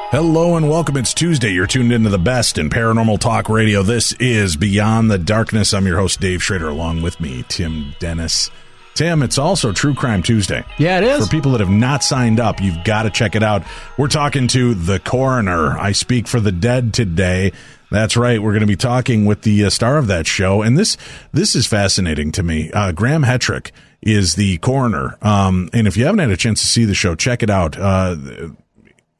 Hello and welcome. It's Tuesday. You're tuned into the best in paranormal talk radio. This is Beyond the Darkness. I'm your host, Dave Schrader, along with me, Tim Dennis. Tim, it's also True Crime Tuesday. Yeah, it is. For people that have not signed up, you've got to check it out. We're talking to the coroner. I speak for the dead today. That's right. We're going to be talking with the star of that show. And this is fascinating to me. Graham Hetrick is the coroner. And if you haven't had a chance to see the show, check it out.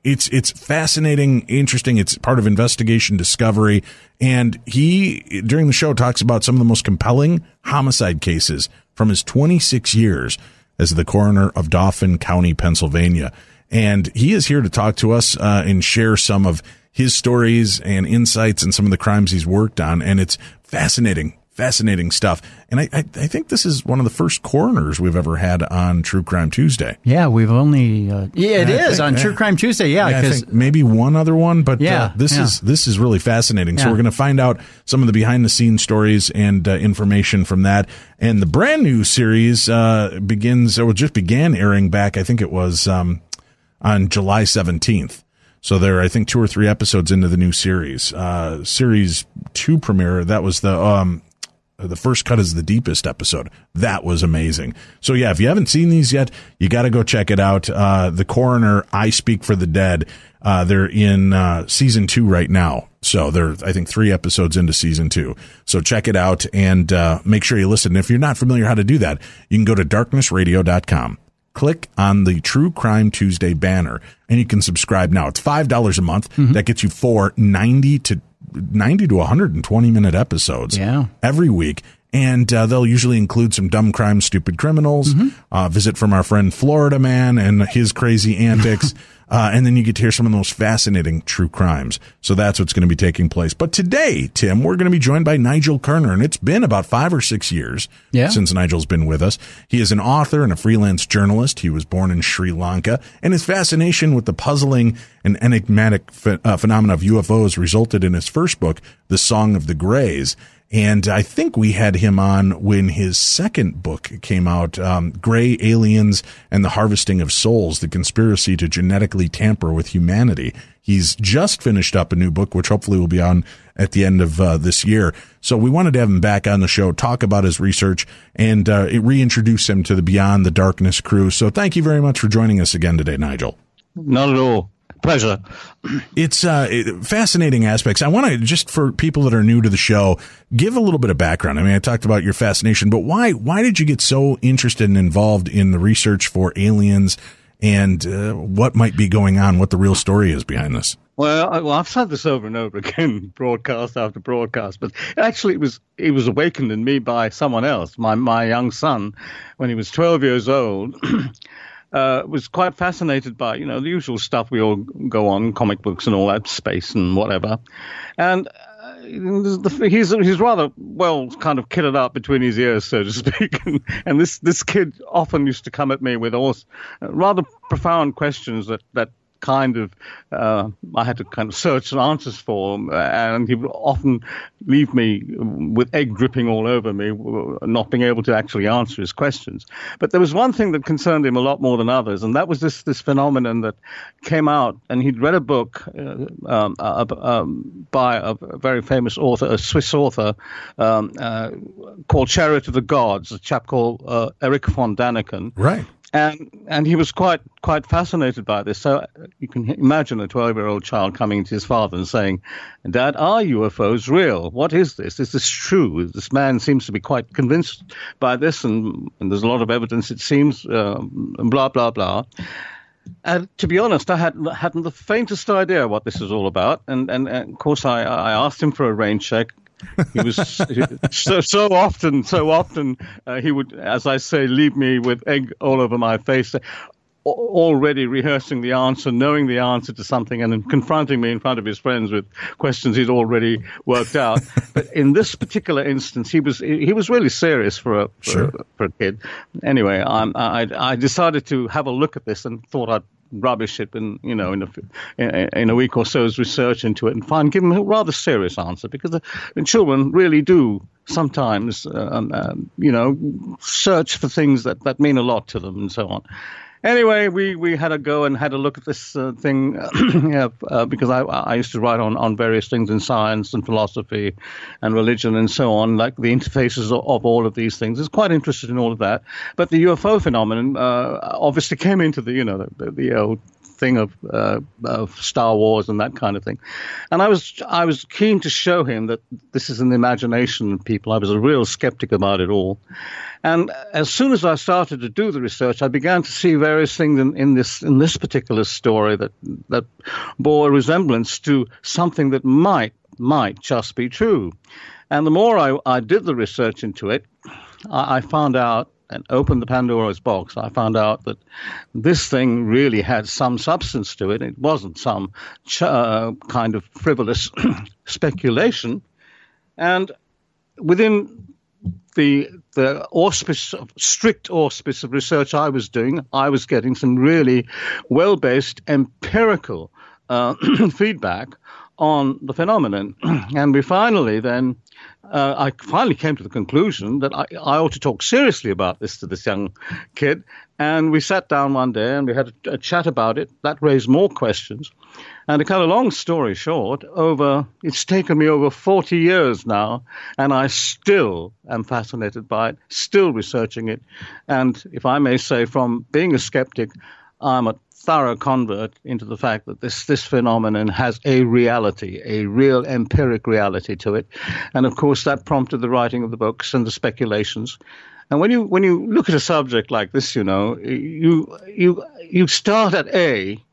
It's fascinating, interesting. It's part of investigation discovery. And he, during the show, talks about some of the most compelling homicide cases from his 26 years as the coroner of Dauphin County, Pennsylvania. And he is here to talk to us and share some of his stories and insights and some of the crimes he's worked on. And it's fascinating stuff. And I think this is one of the first coroners we've ever had on True Crime Tuesday. Yeah, we've only it is on True Crime Tuesday. Yeah, I think maybe one other one, but this is really fascinating. So we're going to find out some of the behind the scenes stories and information from that. And the brand new series just began airing back. I think it was on July 17th. So they're, I think, 2 or 3 episodes into the new series. Series 2 premiere, that was the first cut is the deepest episode. That was amazing. So yeah, if you haven't seen these yet, you got to go check it out. The Coroner, I Speak for the Dead. They're in season 2 right now. So they're, I think, 3 episodes into season 2. So check it out and make sure you listen. If you're not familiar how to do that, you can go to darknessradio.com. Click on the True Crime Tuesday banner, and you can subscribe now. It's $5 a month. Mm-hmm. That gets you 90 to 120-minute episodes every week. And they'll usually include some dumb crimes, stupid criminals, visit from our friend Florida Man and his crazy antics. And then you get to hear some of the most fascinating true crimes. So that's what's going to be taking place. But today, Tim, we're going to be joined by Nigel Kerner. And it's been about 5 or 6 years since Nigel's been with us. He is an author and a freelance journalist. He was born in Sri Lanka. And his fascination with the puzzling and enigmatic phenomena of UFOs resulted in his first book, The Song of the Greys. And I think we had him on when his second book came out, Gray Aliens and the Harvesting of Souls, the Conspiracy to Genetically Tamper with Humanity. He's just finished up a new book, which hopefully will be on at the end of this year. So we wanted to have him back on the show, talk about his research, and reintroduce him to the Beyond the Darkness crew. So thank you very much for joining us again today, Nigel. Not at all. Pleasure. It's fascinating aspects. I want to, just for people that are new to the show, give a little bit of background. I mean, I talked about your fascination, but why did you get so interested and involved in the research for aliens and what might be going on, what the real story is behind this? Well, I've said this over and over again, broadcast after broadcast, but actually it was awakened in me by someone else. My young son, when he was 12 years old, was quite fascinated by, the usual stuff we all go on, comic books and all that, space and whatever. And he's rather well kind of kitted up between his ears, so to speak. And this kid often used to come at me with all rather profound questions that kind of I had to kind of search answers for him, and he would often leave me with egg dripping all over me, not being able to actually answer his questions. But there was one thing that concerned him a lot more than others, and that was this phenomenon that came out, and he'd read a book by a very famous author, a Swiss author, called Chariot of the Gods, a chap called Erich von Däniken. Right. And he was quite fascinated by this. So you can imagine a 12-year-old child coming to his father and saying, "Dad, are UFOs real? What is this? Is this true?" This man seems to be quite convinced by this, and there's a lot of evidence, it seems, and blah, blah, blah. And to be honest, I hadn't the faintest idea what this is all about. And of course, I asked him for a rain check. He was so often he would, as I say, leave me with egg all over my face, already rehearsing the answer, knowing the answer to something, and then confronting me in front of his friends with questions he'd already worked out. But in this particular instance, he was really serious for a kid. Anyway, I decided to have a look at this and thought I'd rubbish it in a week or so's research into it and give them a rather serious answer, because the children really do sometimes search for things that mean a lot to them and so on. Anyway, we had a go and had a look at this thing because I used to write on various things in science and philosophy and religion and so on, like the interfaces of all of these things. I was quite interested in all of that. But the UFO phenomenon obviously came into the old thing of Star Wars and that kind of thing. And I was keen to show him that this is an imagination of people. I was a real skeptic about it all. And as soon as I started to do the research, I began to see various things in this particular story that bore a resemblance to something that might just be true. And the more I did the research into it, I found out and opened the Pandora's box. I found out that this thing really had some substance to it. It wasn't some kind of frivolous speculation. And within the strict auspice of research I was doing, I was getting some really well-based empirical feedback on the phenomenon. And I finally came to the conclusion that I ought to talk seriously about this to this young kid. And we sat down one day and we had a chat about it. That raised more questions. And to cut a long story short, it's taken me over 40 years now, and I still am fascinated by it, still researching it. And if I may say, from being a skeptic, I'm a thorough convert into the fact that this phenomenon has a reality, a real empiric reality to it. And of course, that prompted the writing of the books and the speculations. And when you look at a subject like this, you start at A,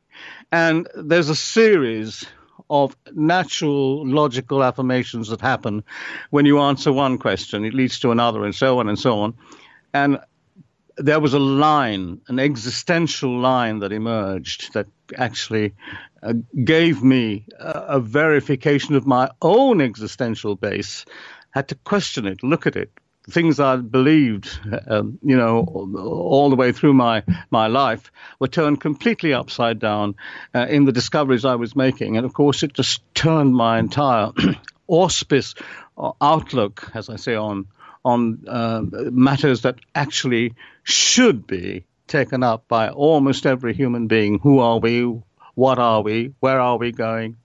and there's a series of natural, logical affirmations that happen when you answer one question. It leads to another, and so on and so on. And there was a line, an existential line that emerged that actually gave me a verification of my own existential base. Had to question it, look at it. Things I believed, all the way through my life were turned completely upside down in the discoveries I was making. And, of course, it just turned my entire auspice or outlook, as I say, on matters that actually should be taken up by almost every human being. Who are we? What are we? Where are we going?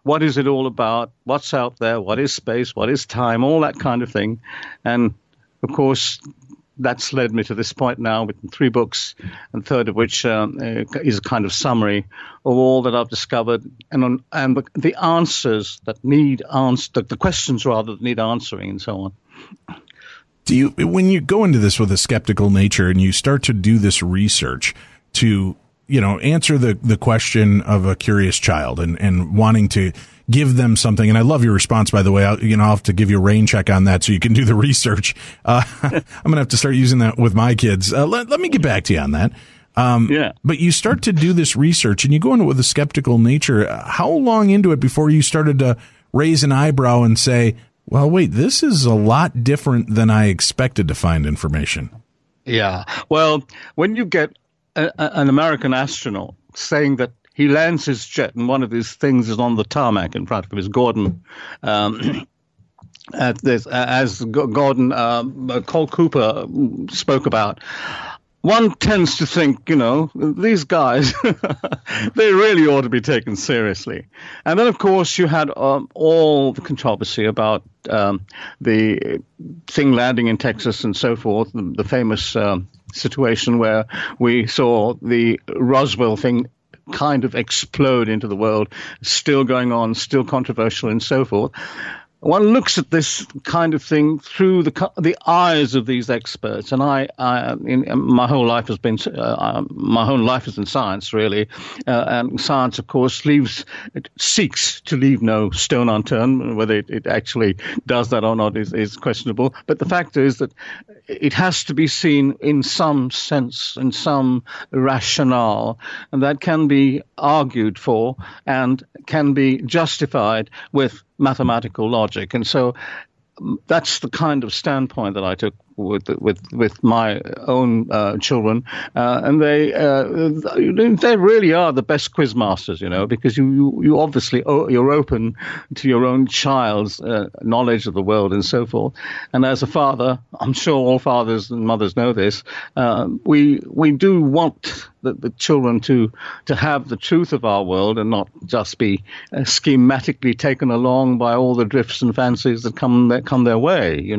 What is it all about? What's out there? What is space? What is time? All that kind of thing. And, of course, that's led me to this point now with 3 books, and third of which is a kind of summary of all that I've discovered and the answers that need answered, the questions rather that need answering, and so on. When you go into this with a skeptical nature and you start to do this research to answer the question of a curious child and wanting to give them something. And I love your response, by the way. I'll have to give you a rain check on that so you can do the research. I'm going to have to start using that with my kids. Let me get back to you on that. Yeah. But you start to do this research and you go into it with a skeptical nature. How long into it before you started to raise an eyebrow and say, well, wait, this is a lot different than I expected to find information? Yeah. Well, when you get an American astronaut saying that he lands his jet and one of his things is on the tarmac in front of his Gordon, as Gordon Cole Cooper spoke about, one tends to think, these guys, they really ought to be taken seriously. And then, of course, you had all the controversy about the thing landing in Texas and so forth, the famous situation where we saw the Roswell thing kind of explode into the world, still going on, still controversial and so forth. One looks at this kind of thing through the eyes of these experts, and my whole life has been my whole life is in science, really, and science, of course, seeks to leave no stone unturned. Whether it actually does that or not is questionable. But the fact is that it has to be seen in some sense, in some rationale, and that can be argued for and can be justified with mathematical logic. And so that's the kind of standpoint that I took with my own children, and they really are the best quiz masters, because you obviously you're open to your own child's knowledge of the world and so forth. And as a father, I'm sure all fathers and mothers know this. We do want the children to have the truth of our world and not just be schematically taken along by all the drifts and fancies that come their way,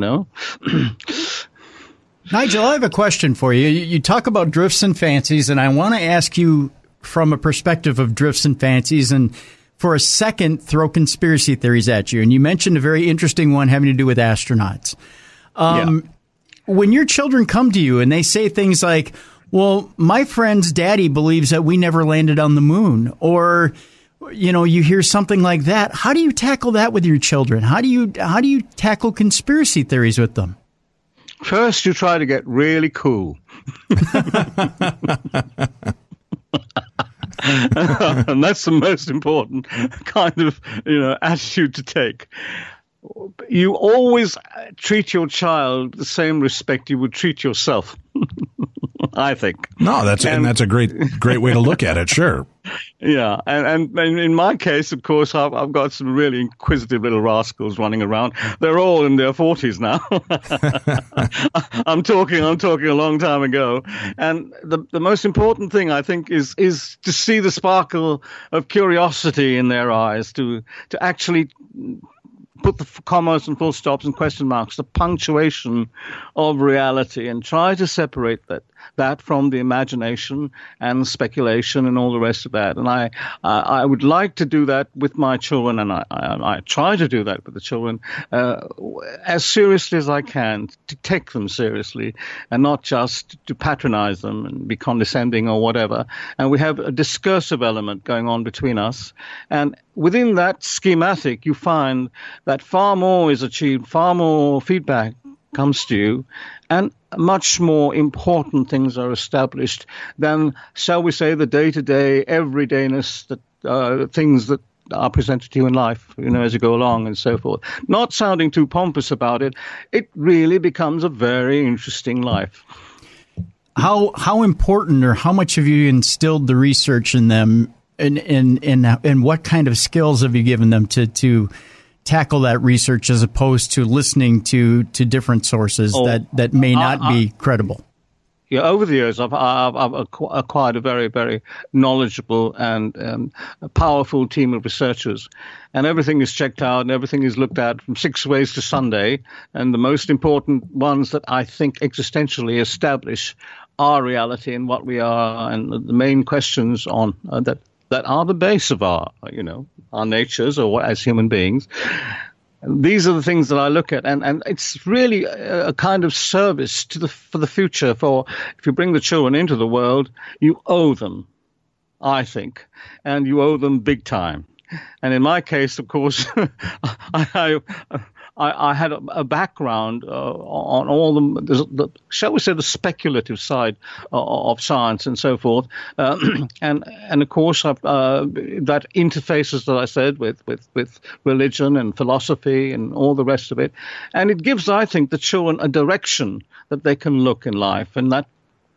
Nigel, I have a question for you. You talk about drifts and fancies, and I want to ask you from a perspective of drifts and fancies, and for a second throw conspiracy theories at you. And you mentioned a very interesting one having to do with astronauts. When your children come to you and they say things like, well, my friend's daddy believes that we never landed on the moon, or, you hear something like that. How do you tackle that with your children? How do you tackle conspiracy theories with them? First, you try to get really cool. And that's the most important kind of, attitude to take. You always treat your child the same respect you would treat yourself, I think. No, that's a great way to look at it. Sure. Yeah, and in my case, of course, I've got some really inquisitive little rascals running around. They're all in their 40s now. I'm talking a long time ago. And the most important thing, I think, is to see the sparkle of curiosity in their eyes, to actually put the commas and full stops and question marks, the punctuation of reality, and try to separate that from the imagination and speculation and all the rest of that. And I would like to do that with my children, and I try to do that with the children as seriously as I can, to take them seriously and not just to patronize them and be condescending or whatever. And we have a discursive element going on between us. And within that schematic, you find that far more is achieved, far more feedback comes to you, and much more important things are established than, shall we say, the day-to-day everydayness, that things that are presented to you in life, as you go along and so forth. Not sounding too pompous about it, it really becomes a very interesting life. How important, or how much have you instilled the research in them, and what kind of skills have you given them to tackle that research, as opposed to listening to different sources that may not be credible? Yeah, over the years, I've acquired a very, very knowledgeable and powerful team of researchers, and everything is checked out and everything is looked at from 6 ways to Sunday. And the most important ones that I think existentially establish our reality and what we are, and the main questions on that are the base of our natures, or as human beings. These are the things that I look at, and it's really a kind of service for the future. For if you bring the children into the world, you owe them, I think, and you owe them big time. And in my case, of course, I had a background on all the, shall we say, the speculative side of science and so forth, and of course that interfaces, that I said, with religion and philosophy and all the rest of it, and it gives, I think, the children a direction that they can look in life, and that,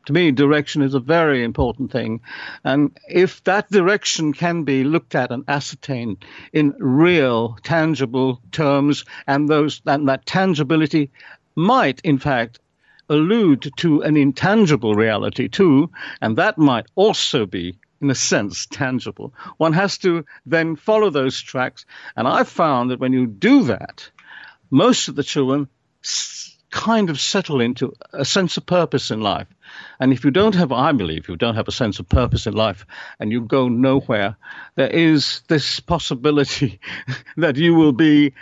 to me, direction is a very important thing. And if that direction can be looked at and ascertained in real, tangible terms, and that tangibility might, in fact, allude to an intangible reality too, and that might also be, in a sense, tangible. One has to then follow those tracks. And I've found that when you do that, most of the children kind of settle into a sense of purpose in life. And if you don't have, I believe, you don't have a sense of purpose in life and you go nowhere, there is this possibility that you will be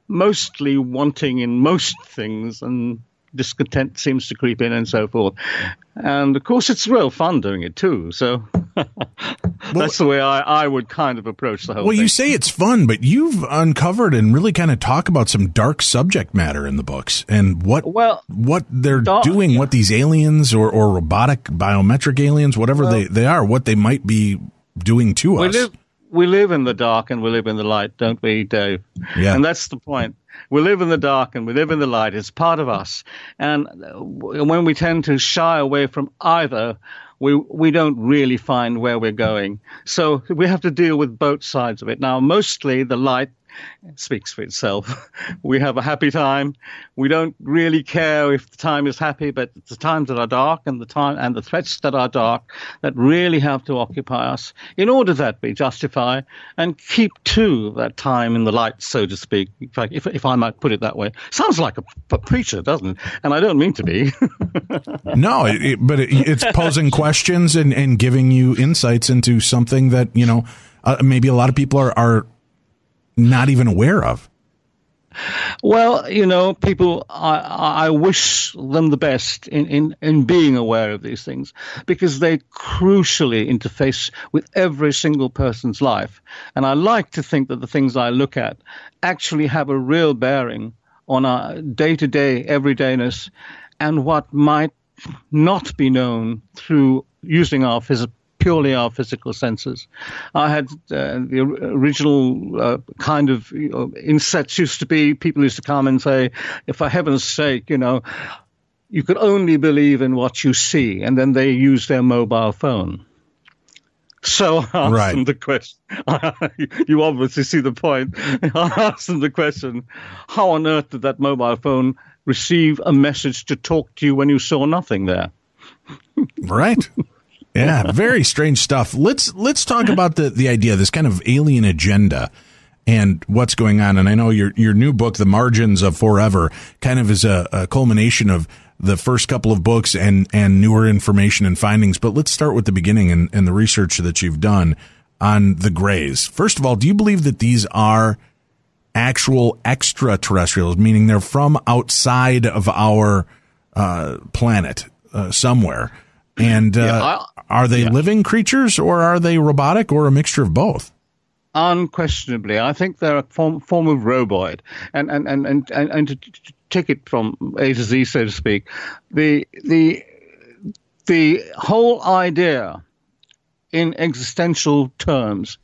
mostly wanting in most things, and discontent seems to creep in and so forth. And of course, it's real fun doing it too. So that's the way I would kind of approach the whole thing. Well, you say it's fun, but you've uncovered and really kind of talk about some dark subject matter in the books, and what they're doing, what these aliens or robotic biometric aliens, whatever they are, what they might be doing to us. We live in the dark and we live in the light, don't we, Dave? Yeah. And that's the point. We live in the dark and we live in the light. It's part of us. And when we tend to shy away from either, we don't really find where we're going. So we have to deal with both sides of it. Now, mostly the light speaks for itself. We have a happy time. We don't really care if the time is happy, but it's the times that are dark and the threats that are dark that really have to occupy us in order that we justify and keep to that time in the light, so to speak. In fact, if I might put it that way. Sounds like a preacher, doesn't it? And I don't mean to be. No, but it's posing questions and giving you insights into something that, maybe a lot of people are not even aware of. Well, people, I wish them the best in being aware of these things, because they crucially interface with every single person's life. And I like to think that the things I look at actually have a real bearing on our day-to-day everydayness and what might not be known through using purely our physical senses. I had the original kind of insets used to be, people used to come and say, for heaven's sake, you could only believe in what you see, and then they use their mobile phone. So I asked them the question, you obviously see the point, I asked them the question, how on earth did that mobile phone receive a message to talk to you when you saw nothing there? Right. Yeah, very strange stuff. Let's talk about the idea, this kind of alien agenda and what's going on. And I know your new book, The Margins of Forever, kind of is a culmination of the first couple of books and newer information and findings. But let's start with the beginning and the research that you've done on the Greys. First of all, do you believe that these are actual extraterrestrials, meaning they're from outside of our planet somewhere? And are they living creatures, or are they robotic, or a mixture of both? Unquestionably, I think they're a form of roboid, and to take it from A to Z, so to speak, the whole idea in existential terms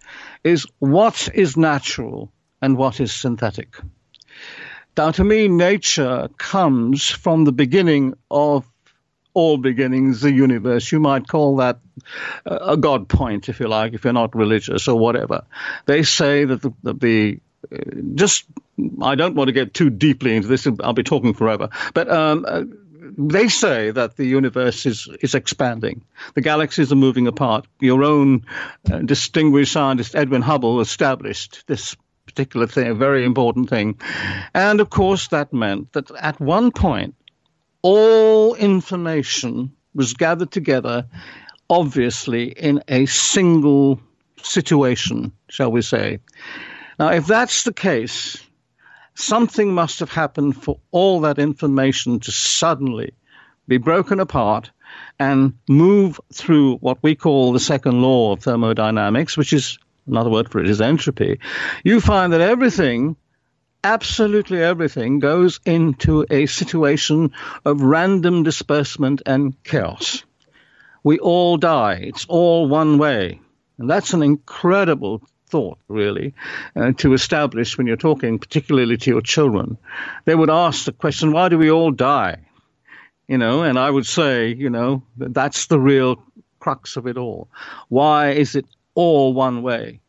is what is natural and what is synthetic. Now, to me, nature comes from the beginning of all beginnings, the universe. You might call that a God point, if you like, if you're not religious or whatever. They say that I don't want to get too deeply into this, I'll be talking forever, but they say that the universe is expanding. The galaxies are moving apart. Your own distinguished scientist, Edwin Hubble, established this particular thing, a very important thing. And of course, that meant that at one point, all information was gathered together, obviously, in a single situation, shall we say. Now, if that's the case, something must have happened for all that information to suddenly be broken apart and move through what we call the second law of thermodynamics, which is, another word for it is entropy. You find that everything, absolutely everything, goes into a situation of random disbursement and chaos. We all die. It's all one way. And that's an incredible thought, really, to establish when you're talking particularly to your children. They would ask the question, why do we all die? And I would say, that's the real crux of it all. Why is it all one way?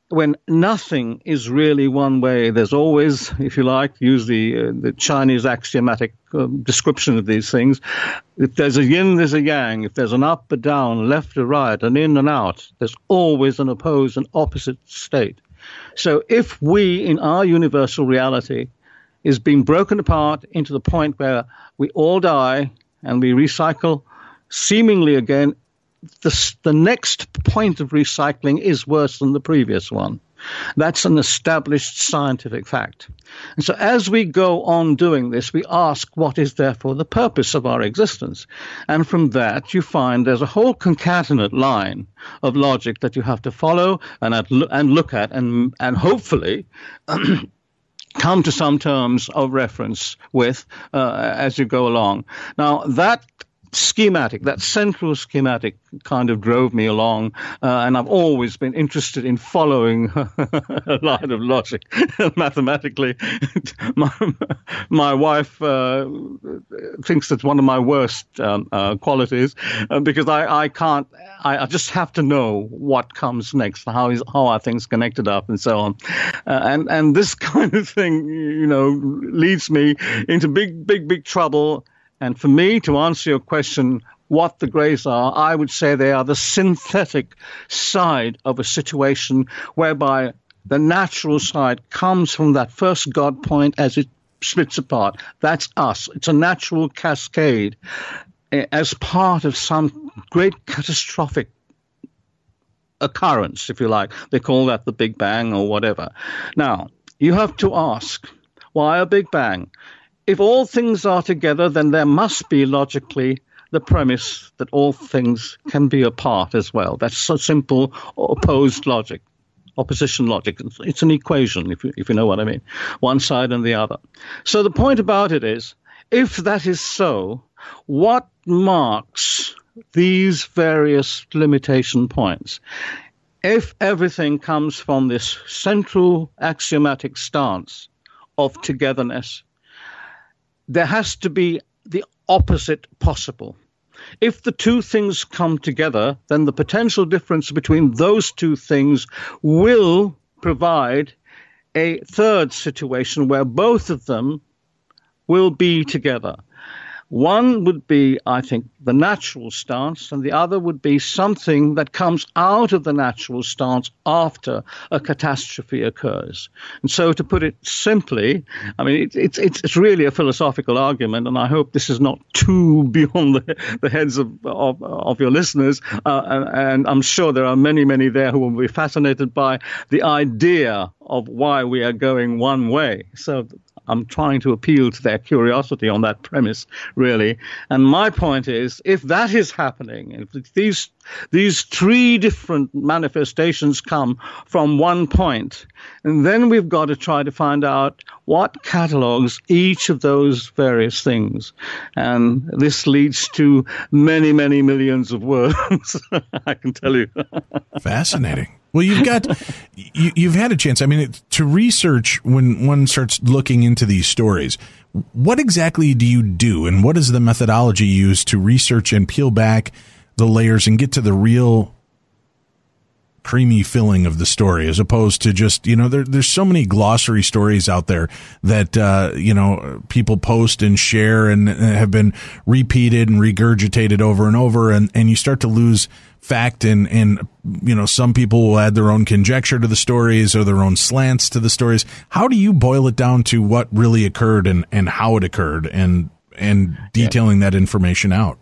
When nothing is really one way, there's always, if you like, use the Chinese axiomatic description of these things. If there's a yin, there's a yang. If there's an up, a down, left, a right, an in and out, there's always an opposed and opposite state. So if we, in our universal reality, is being broken apart into the point where we all die and we recycle seemingly again, the next point of recycling is worse than the previous one. That's an established scientific fact. And so as we go on doing this, we ask what is therefore the purpose of our existence. And from that, you find there's a whole concatenate line of logic that you have to follow and look at and hopefully come to some terms of reference with as you go along. Now, that schematic, that central schematic kind of drove me along, and I've always been interested in following a line of logic mathematically. My wife thinks that's one of my worst qualities, because I just have to know what comes next, how are things connected up, and so on. And this kind of thing, leads me into big trouble. And for me, to answer your question, what the grays are, I would say they are the synthetic side of a situation whereby the natural side comes from that first God point as it splits apart. That's us. It's a natural cascade as part of some great catastrophic occurrence, if you like. They call that the Big Bang or whatever. Now, you have to ask, why a Big Bang? If all things are together, then there must be logically the premise that all things can be apart as well. That's so simple opposition logic. It's an equation, if you know what I mean, one side and the other. So the point about it is, if that is so, what marks these various limitation points? If everything comes from this central axiomatic stance of togetherness, there has to be the opposite possible. If the two things come together, then the potential difference between those two things will provide a third situation where both of them will be together. One would be, I think, the natural stance, and the other would be something that comes out of the natural stance after a catastrophe occurs. And so, to put it simply, I mean, it's really a philosophical argument, and I hope this is not too beyond the heads of your listeners. And I'm sure there are many there who will be fascinated by the idea of why we are going one way. So I'm trying to appeal to their curiosity on that premise, really. And my point is, if that is happening, if these three different manifestations come from one point, and then we've got to try to find out what catalogs each of those various things. And this leads to many millions of words, I can tell you. Fascinating. Well, you've had a chance. I mean, to research when one starts looking into these stories, what exactly do you do, and what is the methodology used to research and peel back the layers and get to the real creamy filling of the story, as opposed to just, there's so many glossary stories out there that, people post and share and have been repeated and regurgitated over and over. And you start to lose fact and some people will add their own conjecture to the stories or their own slants to the stories. How do you boil it down to what really occurred and how it occurred and detailing that information out?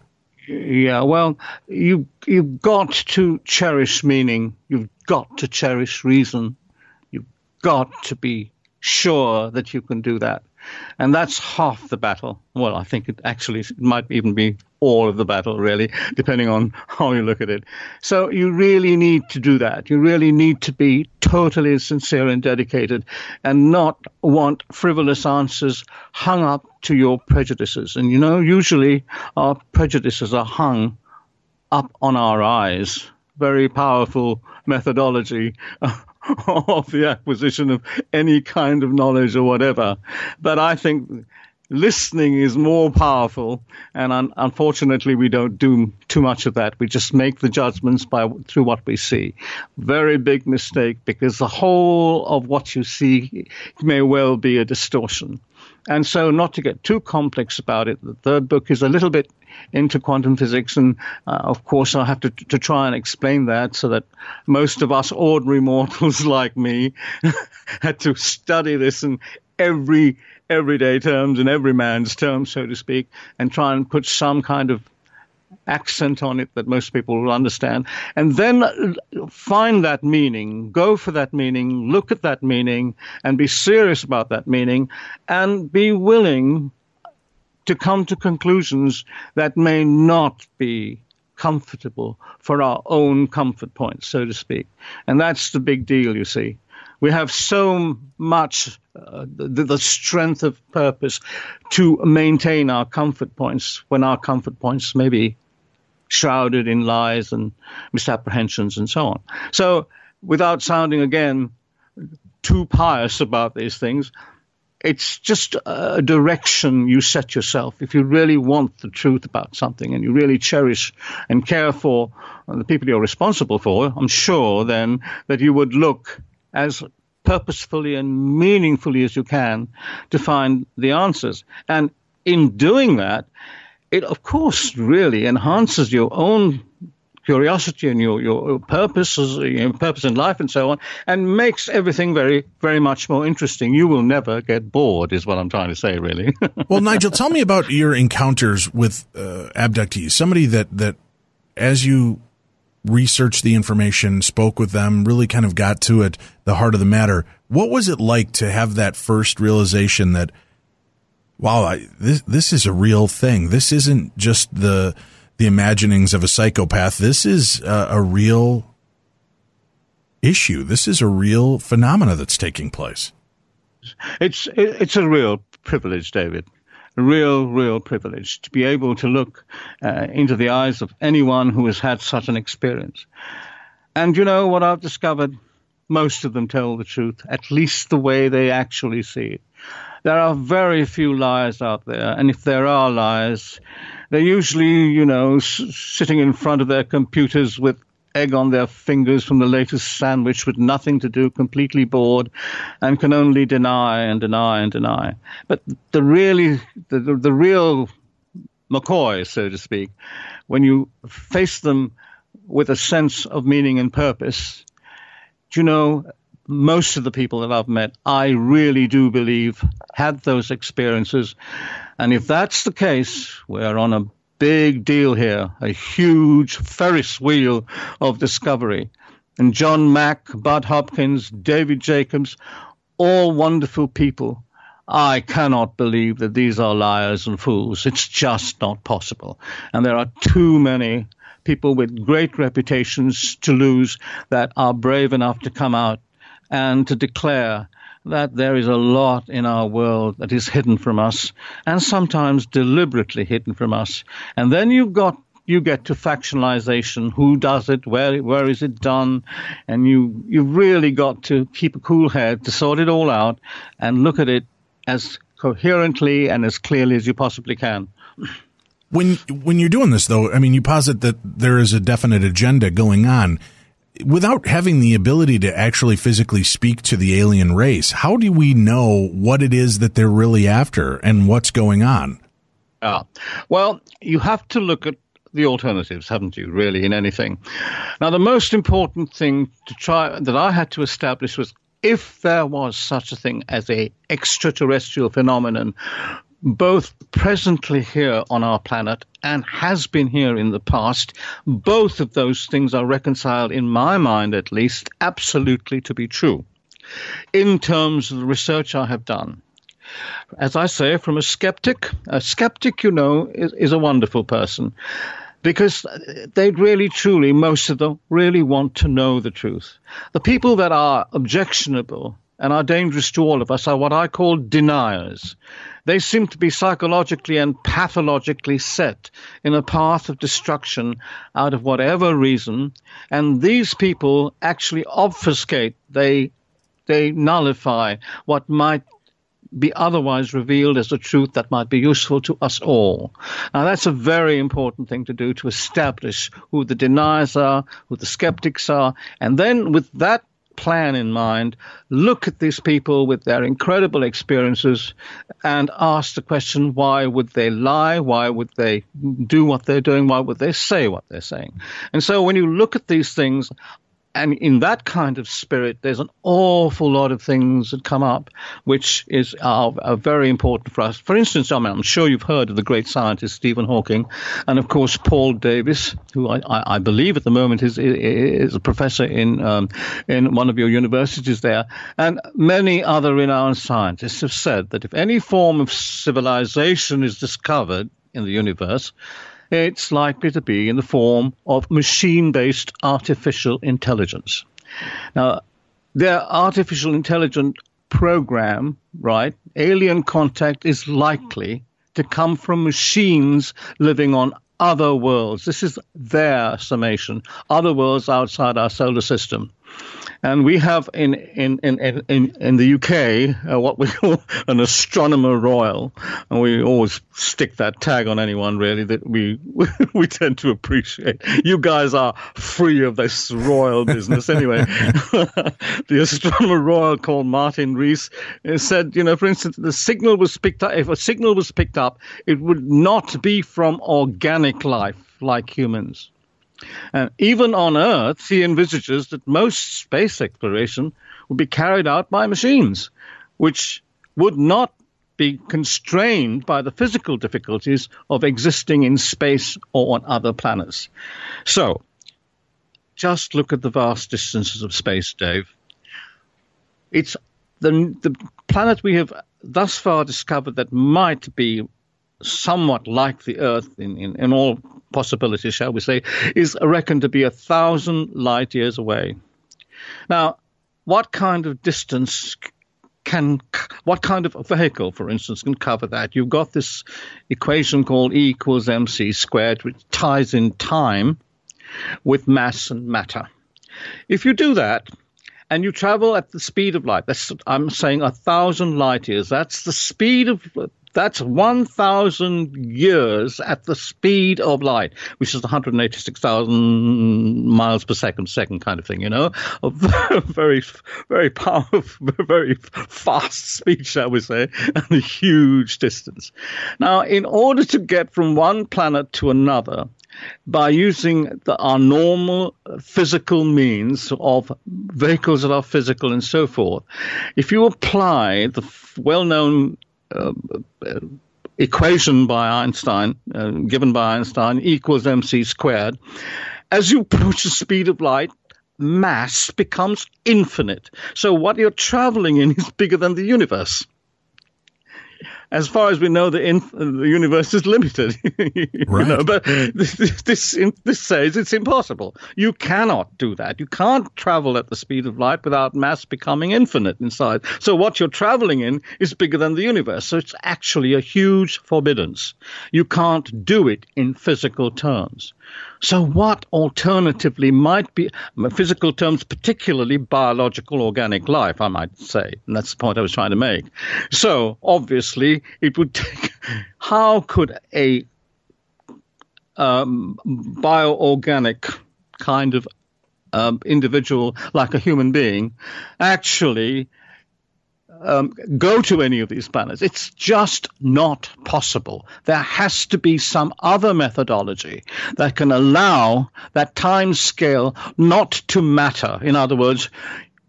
Yeah, well, you've got to cherish meaning. You've got to cherish reason. You've got to be sure that you can do that. And that's half the battle. Well, I think it might even be all of the battle, really, depending on how you look at it. So you really need to do that. You really need to be totally sincere and dedicated and not want frivolous answers hung up to your prejudices. And, usually our prejudices are hung up on our eyes. Very powerful methodology of the acquisition of any kind of knowledge or whatever. But I think listening is more powerful, and unfortunately we don't do too much of that. We just make the judgments through what we see. Very big mistake, because the whole of what you see may well be a distortion. And so, not to get too complex about it, the third book is a little bit into quantum physics, and of course I have to try and explain that so that most of us ordinary mortals like me had to study this in everyday terms, in every man's terms, so to speak, and try and put some kind of accent on it that most people will understand, and then find that meaning, go for that meaning, look at that meaning, and be serious about that meaning, and be willing to come to conclusions that may not be comfortable for our own comfort points, so to speak. And that's the big deal, you see. We have so much the strength of purpose to maintain our comfort points when our comfort points may be shrouded in lies and misapprehensions and so on. So without sounding, again, too pious about these things, it's just a direction you set yourself. If you really want the truth about something and you really cherish and care for the people you're responsible for, I'm sure then that you would look as purposefully and meaningfully as you can to find the answers. And in doing that, it, of course, really enhances your own curiosity and your purposes, purpose in life and so on, and makes everything very, very much more interesting. You will never get bored, is what I'm trying to say, really. Well, Nigel, tell me about your encounters with abductees, somebody that as you researched the information, spoke with them, really kind of got to it, the heart of the matter. What was it like to have that first realization that, wow, this is a real thing. This isn't just the imaginings of a psychopath. This is a real issue. This is a real phenomena that's taking place. It's a real privilege, David. A real privilege to be able to look into the eyes of anyone who has had such an experience. And you know what I've discovered? Most of them tell the truth, at least the way they actually see it. There are very few lies out there, and if there are lies, they're usually, sitting in front of their computers with egg on their fingers from the latest sandwich with nothing to do, completely bored, and can only deny and deny and deny. But the real McCoy, so to speak, when you face them with a sense of meaning and purpose, most of the people that I've met, I really do believe, had those experiences. And if that's the case, we're on a big deal here, a huge Ferris wheel of discovery. And John Mack, Bud Hopkins, David Jacobs, all wonderful people. I cannot believe that these are liars and fools. It's just not possible. And there are too many people with great reputations to lose that are brave enough to come out and to declare that there is a lot in our world that is hidden from us, and sometimes deliberately hidden from us. And then you get to factionalization. Who does it? Where is it done? And you've really got to keep a cool head to sort it all out and look at it as coherently and as clearly as you possibly can. When you're doing this, though, I mean, you posit that there is a definite agenda going on. Without having the ability to actually physically speak to the alien race, how do we know what it is that they're really after and what's going on? Well, you have to look at the alternatives, haven't you, really, in anything? Now, the most important thing that I had to establish was if there was such a thing as a extraterrestrial phenomenon, both presently here on our planet and has been here in the past, both of those things are reconciled, in my mind at least, absolutely to be true. In terms of the research I have done, as I say, from a skeptic, is a wonderful person because they really, truly, most of them really want to know the truth. The people that are objectionable and are dangerous to all of us are what I call deniers. They seem to be psychologically and pathologically set in a path of destruction out of whatever reason, and these people actually obfuscate, they nullify what might be otherwise revealed as a truth that might be useful to us all. Now, that's a very important thing to do, to establish who the deniers are, who the skeptics are, and then with that plan in mind, look at these people with their incredible experiences and ask the question, why would they lie? Why would they do what they're doing? Why would they say what they're saying? And so when you look at these things, and in that kind of spirit, there's an awful lot of things that come up, which are very important for us. For instance, I'm sure you've heard of the great scientist Stephen Hawking, and of course Paul Davies, who I believe at the moment is a professor in one of your universities there, and many other renowned scientists have said that if any form of civilization is discovered in the universe, it's likely to be in the form of machine-based artificial intelligence. Now, their artificial intelligence program, right, alien contact is likely to come from machines living on other worlds. This is their summation, other worlds outside our solar system. And we have in the UK what we call an astronomer royal, and we always stick that tag on anyone really that we tend to appreciate. You guys are free of this royal business anyway. The astronomer royal called Martin Rees said, for instance, the signal was picked up. If a signal was picked up, it would not be from organic life like humans. And even on Earth, he envisages that most space exploration would be carried out by machines, which would not be constrained by the physical difficulties of existing in space or on other planets. So, just look at the vast distances of space, Dave. It's the planet we have thus far discovered that might be somewhat like the Earth in all possibilities, shall we say, is reckoned to be 1,000 light years away. Now, what kind of distance what kind of vehicle, for instance, can cover that? You've got this equation called E equals mc squared, which ties in time with mass and matter. If you do that, and you travel at the speed of light, I'm saying 1,000 light years, that's 1,000 years at the speed of light, which is 186,000 miles per second kind of thing, a very, very powerful, very fast speed, shall we say, and a huge distance. Now, in order to get from one planet to another, by using our normal physical means of vehicles that are physical and so forth, if you apply the well-known equation by Einstein, given by Einstein, E equals mc squared, as you approach the speed of light, mass becomes infinite. So what you're traveling in is bigger than the universe. As far as we know, the universe is limited. Right. But this says it's impossible. You cannot do that. You can't travel at the speed of light without mass becoming infinite inside. So what you're traveling in is bigger than the universe. So it's actually a huge forbiddance. You can't do it in physical terms. So what alternatively might be, physical terms, particularly biological organic life, I might say, and that's the point I was trying to make. So obviously it would take, how could a bio-organic kind of individual like a human being actually go to any of these planets? It's just not possible. There has to be some other methodology that can allow that time scale not to matter. In other words,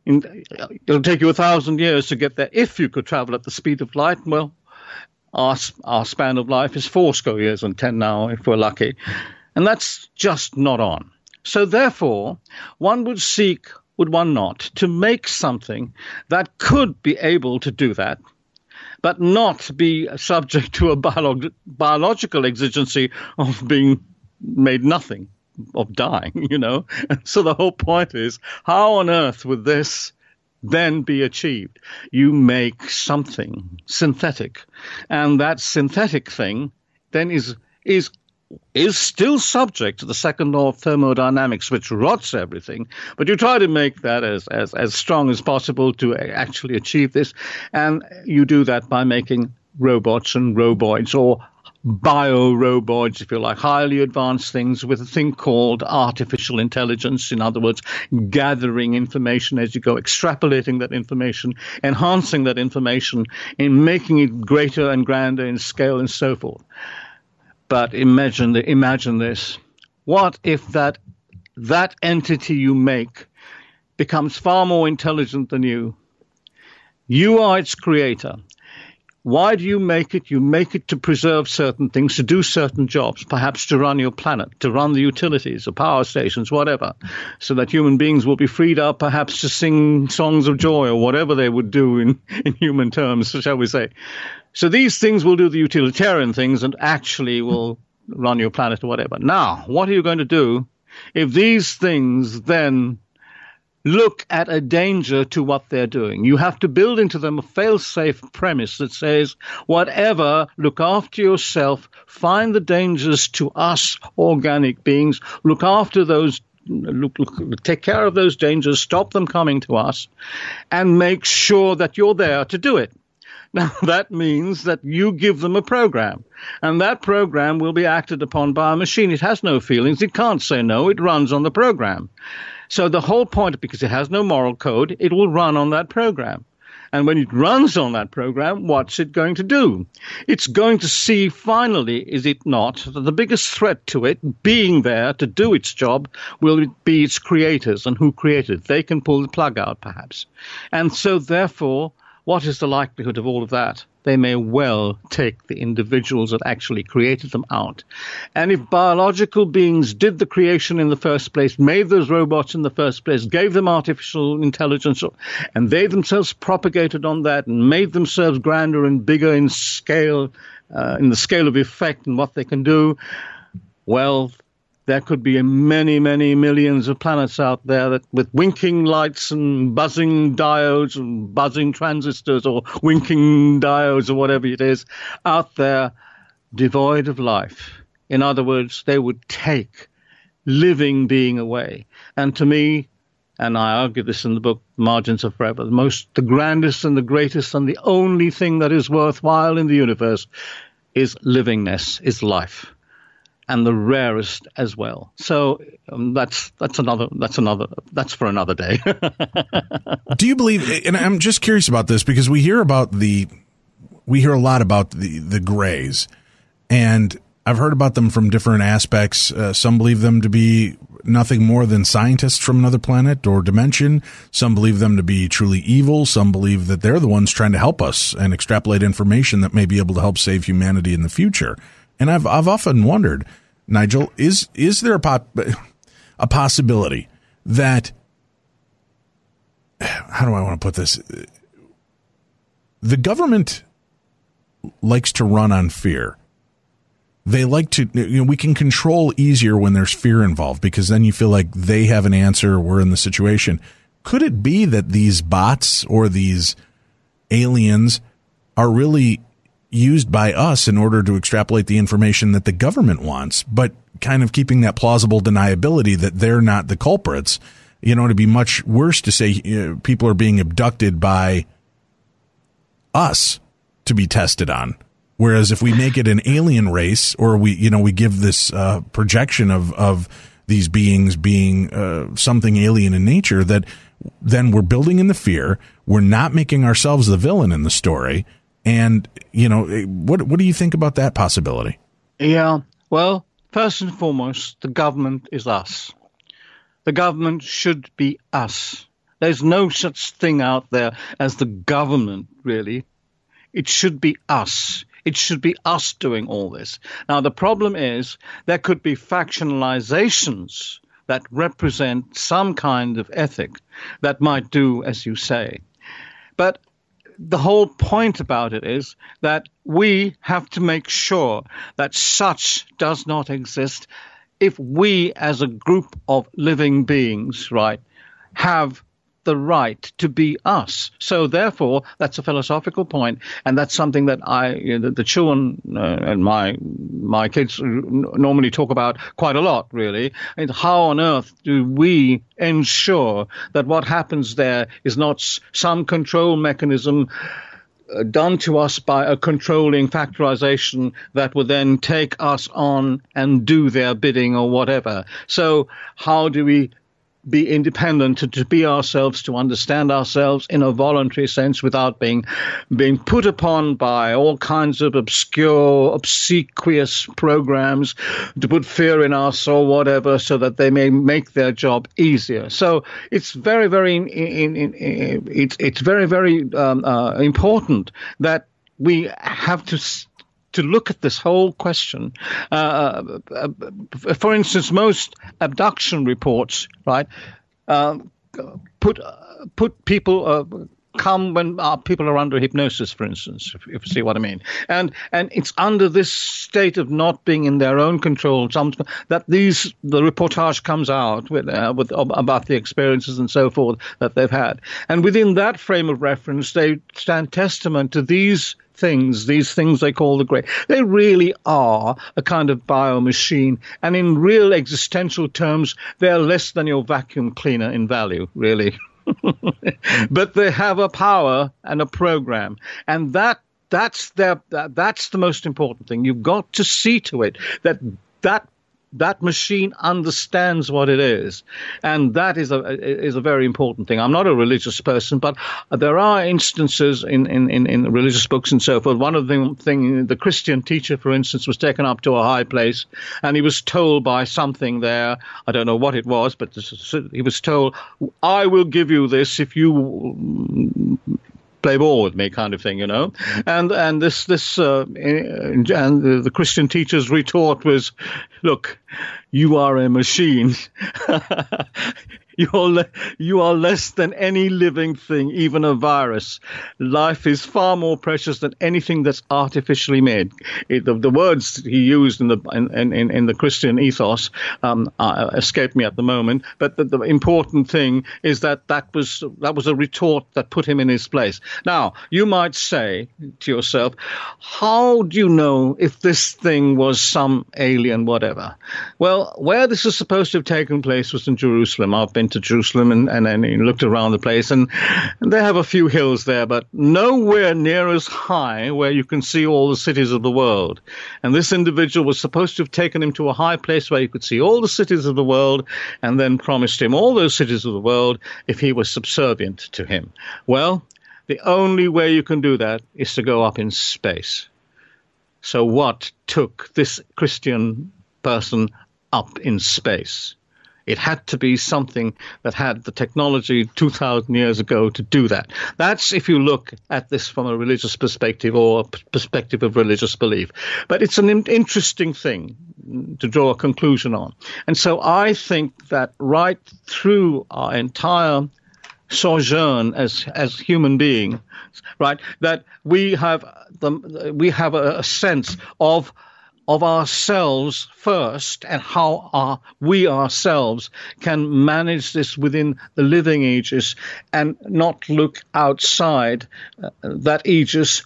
it'll take you 1,000 years to get there. If you could travel at the speed of light, well, our span of life is 4 years and 10 now, if we're lucky. And that's just not on. So therefore, one would seek, would one not, to make something that could be able to do that, but not be subject to a biological exigency of being made nothing, of dying, And so the whole point is, how on earth would this then be achieved? You make something synthetic, and that synthetic thing then is still subject to the second law of thermodynamics, which rots everything. But you try to make that as strong as possible to actually achieve this. And you do that by making robots and roboids, or bio-robots, if you like, highly advanced things with a thing called artificial intelligence. In other words, gathering information as you go, extrapolating that information, enhancing that information, and making it greater and grander in scale and so forth. But imagine this. What if that entity you make becomes far more intelligent than you? You are its creator. Why do you make it? You make it to preserve certain things, to do certain jobs, perhaps to run your planet, to run the utilities, the power stations, whatever, so that human beings will be freed up perhaps to sing songs of joy or whatever they would do in human terms, shall we say. So these things will do the utilitarian things and actually will run your planet or whatever. Now, what are you going to do if these things then look at a danger to what they're doing. You have to build into them a fail-safe premise that says, whatever, look after yourself, find the dangers to us organic beings, look after those, take care of those dangers, stop them coming to us, and make sure that you're there to do it. Now, that means that you give them a program, and that program will be acted upon by a machine. It has no feelings. It can't say no. It runs on the program. So the whole point, because it has no moral code, it will run on that program. And when it runs on that program, what's it going to do? It's going to see finally, is it not, that the biggest threat to it being there to do its job will be its creators. And who created it? They can pull the plug out, perhaps. And so, therefore, what is the likelihood of all of that? They may well take the individuals that actually created them out. And if biological beings did the creation in the first place, made those robots in the first place, gave them artificial intelligence, and they themselves propagated on that and made themselves grander and bigger in scale, in the scale of effect and what they can do, well, there could be many, many millions of planets out there that, with winking lights and buzzing diodes and buzzing transistors or winking diodes or whatever it is, out there devoid of life. In other words, they would take living being away. And to me, and I argue this in the book, Margins of Forever, the grandest and the greatest and the only thing that is worthwhile in the universe is livingness, is life. And the rarest as well. So that's for another day. Do you believe? And I'm just curious about this because we hear a lot about the grays, and I've heard about them from different aspects. Some believe them to be nothing more than scientists from another planet or dimension. Some believe them to be truly evil. Some believe that they're the ones trying to help us and extrapolate information that may be able to help save humanity in the future. And I've often wondered, Nigel, is there a possibility that, how do I want to put this? The government likes to run on fear. They like to, we can control easier when there's fear involved because then you feel like they have an answer, we're in the situation. Could it be that these bots or these aliens are really used by us in order to extrapolate the information that the government wants, but kind of keeping that plausible deniability that they're not the culprits? It'd be much worse to say people are being abducted by us to be tested on. Whereas if we make it an alien race, or we give this projection of these beings being something alien in nature, that then we're building in the fear. We're not making ourselves the villain in the story. And, what do you think about that possibility? Yeah, well, first and foremost, the government is us. The government should be us. There's no such thing out there as the government, really. It should be us. It should be us doing all this. Now, the problem is there could be factionalizations that represent some kind of ethic that might do as you say. But the whole point about it is that we have to make sure that such does not exist if we as a group of living beings, right, have the right to be us. So therefore, that's a philosophical point, and that's something that the children and my kids normally talk about quite a lot, really. And how on earth do we ensure that what happens there is not some control mechanism done to us by a controlling factorization that would then take us on and do their bidding or whatever? So how do we be independent, to be ourselves, to understand ourselves in a voluntary sense without being put upon by all kinds of obscure, obsequious programs to put fear in us or whatever, so that they may make their job easier. So it's very, very important that we have to look at this whole question. For instance, most abduction reports, right, put people come when people are under hypnosis, for instance, if you see what I mean. And it's under this state of not being in their own control that the reportage comes out with about the experiences and so forth that they've had. And within that frame of reference, they stand testament to these things they call the great. They really are a kind of bio-machine, and in real existential terms, they're less than your vacuum cleaner in value, really. But they have a power and a program, and that's the most important thing. You've got to see to it that machine understands what it is, and that is a very important thing. I'm not a religious person, but there are instances in religious books and so forth. One of them, the Christian teacher, for instance, was taken up to a high place, and he was told by something there, I don't know what it was, but he was told, "I will give you this if you play ball with me," kind of thing, you know. And the Christian teacher's retort was, "Look, you are a machine. You are less than any living thing, even a virus. Life is far more precious than anything that's artificially made." The words he used in the Christian ethos escape me at the moment. But the important thing is that was a retort that put him in his place. Now, you might say to yourself, how do you know if this thing was some alien whatever? Well, where this is supposed to have taken place was in Jerusalem. I've been to Jerusalem and looked around the place, and they have a few hills there, but nowhere near as high where you can see all the cities of the world. And this individual was supposed to have taken him to a high place where you could see all the cities of the world, and then promised him all those cities of the world if he was subservient to him. Well, the only way you can do that is to go up in space. So what took this Christian person up in space? It had to be something that had the technology 2,000 years ago to do that. That's if you look at this from a religious perspective or a perspective of religious belief. But it's an interesting thing to draw a conclusion on. And so I think that right through our entire sojourn as human beings, right, that we have a sense of ourselves first, and how we ourselves can manage this within the living aegis and not look outside that aegis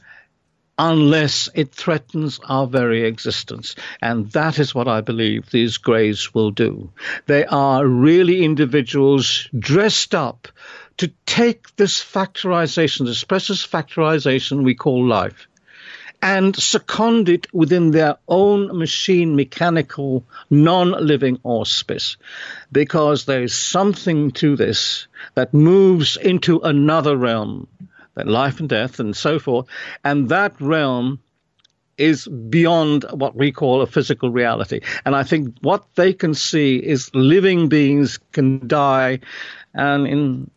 unless it threatens our very existence. And that is what I believe these greys will do. They are really individuals dressed up to take this factorization, this precious factorization we call life, and second it within their own machine, mechanical, non-living auspice, because there is something to this that moves into another realm, that life and death and so forth, and that realm is beyond what we call a physical reality. And I think what they can see is living beings can die, and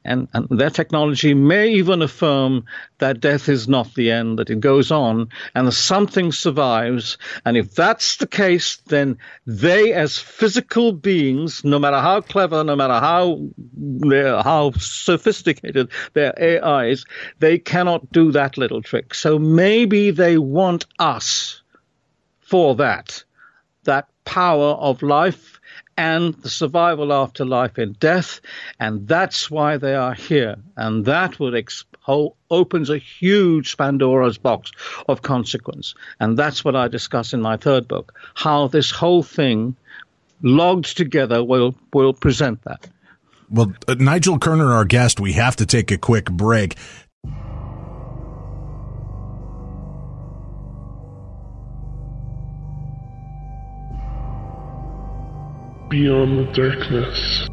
their technology may even affirm that death is not the end, that it goes on, and something survives. And if that's the case, then they, as physical beings, no matter how clever, no matter how sophisticated their AIs, they cannot do that little trick. So maybe they want us for that power of life and the survival after life and death, and that's why they are here. And that would opens a huge Pandora's box of consequence. And that's what I discuss in my third book, how this whole thing logged together will present that. Well, Nigel Kerner, our guest, we have to take a quick break. Beyond the darkness.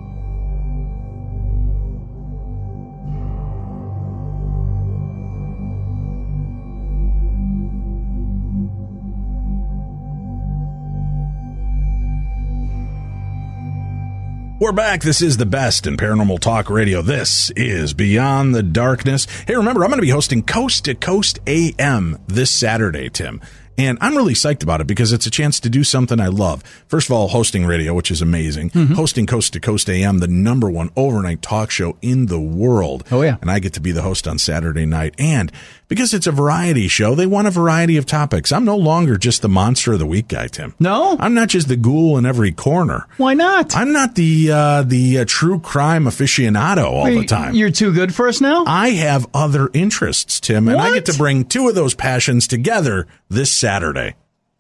We're back. This is the best in paranormal talk radio. This is Beyond the Darkness. Hey, remember, I'm going to be hosting Coast to Coast AM this Saturday, Tim. And I'm really psyched about it because it's a chance to do something I love. First of all, hosting radio, which is amazing. Hosting Coast to Coast AM, the #1 overnight talk show in the world. Oh, yeah. And I get to be the host on Saturday night. And because it's a variety show, they want a variety of topics. I'm no longer just the monster of the week guy, Tim. No? I'm not just the ghoul in every corner. Why not? I'm not the true crime aficionado all the time. You're too good for us now? I have other interests, Tim, and I get to bring two of those passions together this Saturday.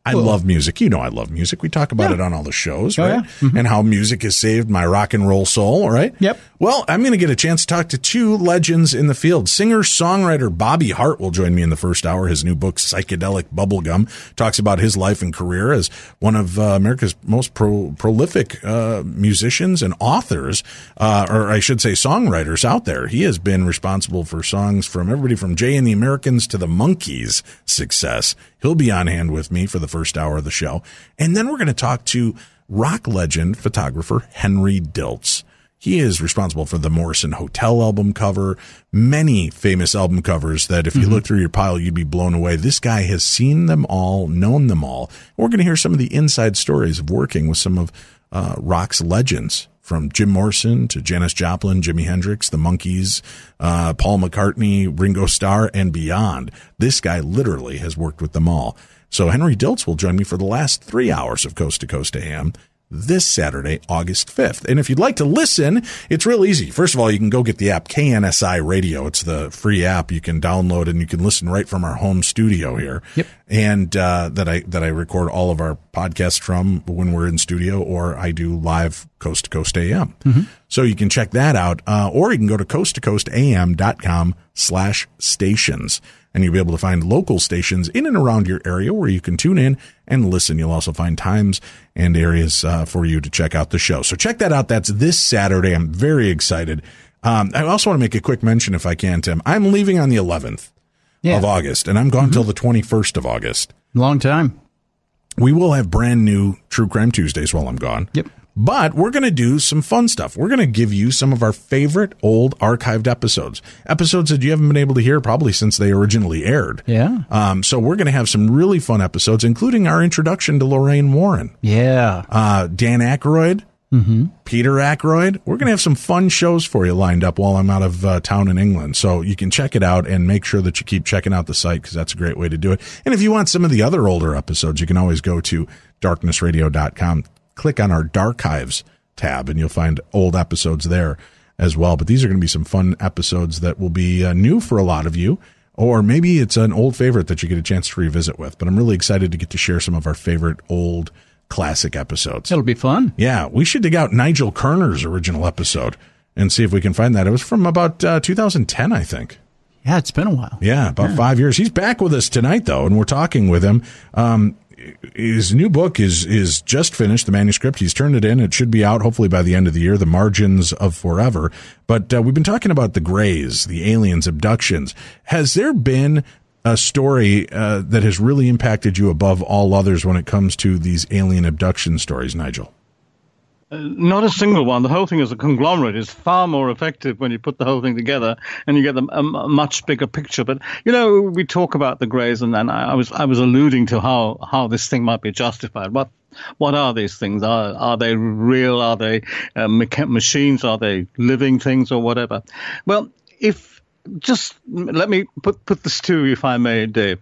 I love music. You know I love music. We talk about it on all the shows, right? And how music has saved my rock and roll soul, right? Yep. Well, I'm going to get a chance to talk to two legends in the field. Singer-songwriter Bobby Hart will join me in the first hour. His new book, Psychedelic Bubblegum, talks about his life and career as one of America's most prolific musicians and authors, or I should say songwriters out there. He has been responsible for songs from everybody from Jay and the Americans to the Monkees' success. He'll be on hand with me for the first hour of the show. And then we're going to talk to rock legend photographer Henry Diltz. He is responsible for the Morrison Hotel album cover, many famous album covers that if you look through your pile, you'd be blown away. This guy has seen them all, known them all. We're going to hear some of the inside stories of working with some of rock's legends, from Jim Morrison to Janis Joplin, Jimi Hendrix, the Monkees, Paul McCartney, Ringo Starr, and beyond. This guy literally has worked with them all. So Henry Diltz will join me for the last 3 hours of Coast to Coast AM this Saturday, August 5th. And if you'd like to listen, it's real easy. First of all, you can go get the app KNSI Radio. It's the free app you can download, and you can listen right from our home studio here. Yep. And that I record all of our podcasts from when we're in studio, or I do live Coast to Coast AM. So you can check that out, or you can go to coasttocoastam.com/stations. And you'll be able to find local stations in and around your area where you can tune in and listen. You'll also find times and areas for you to check out the show. So check that out. That's this Saturday. I'm very excited. I also want to make a quick mention, if I can, Tim. I'm leaving on the 11th of August, and I'm gone till the 21st of August. Long time. We will have brand new True Crime Tuesdays while I'm gone. Yep. But we're going to do some fun stuff. We're going to give you some of our favorite old archived episodes that you haven't been able to hear probably since they originally aired. Yeah. So we're going to have some really fun episodes, including our introduction to Lorraine Warren. Yeah. Dan Aykroyd. Peter Aykroyd. We're going to have some fun shows for you lined up while I'm out of town in England. So you can check it out and make sure that you keep checking out the site, because that's a great way to do it. And if you want some of the other older episodes, you can always go to darknessradio.com. Click on our Darchives tab, and you'll find old episodes there as well. But these are going to be some fun episodes that will be new for a lot of you, or maybe it's an old favorite that you get a chance to revisit with. But I'm really excited to get to share some of our favorite old classic episodes. It'll be fun. Yeah, we should dig out Nigel Kerner's original episode and see if we can find that. It was from about 2010, I think. Yeah, it's been a while. Yeah, about 5 years. He's back with us tonight, though, and we're talking with him. His new book is just finished, the manuscript. He's turned it in. It should be out hopefully by the end of the year, The Margins of Forever. But we've been talking about the Greys, the aliens, abductions. Has there been a story that has really impacted you above all others when it comes to these alien abduction stories, Nigel? Not a single one. The whole thing as a conglomerate is far more effective when you put the whole thing together and you get a much bigger picture. But, you know, we talk about the Greys, and I was alluding to how this thing might be justified. What are these things? Are they real? Are they machines? Are they living things or whatever? Well, just let me put this to you, if I may, Dave.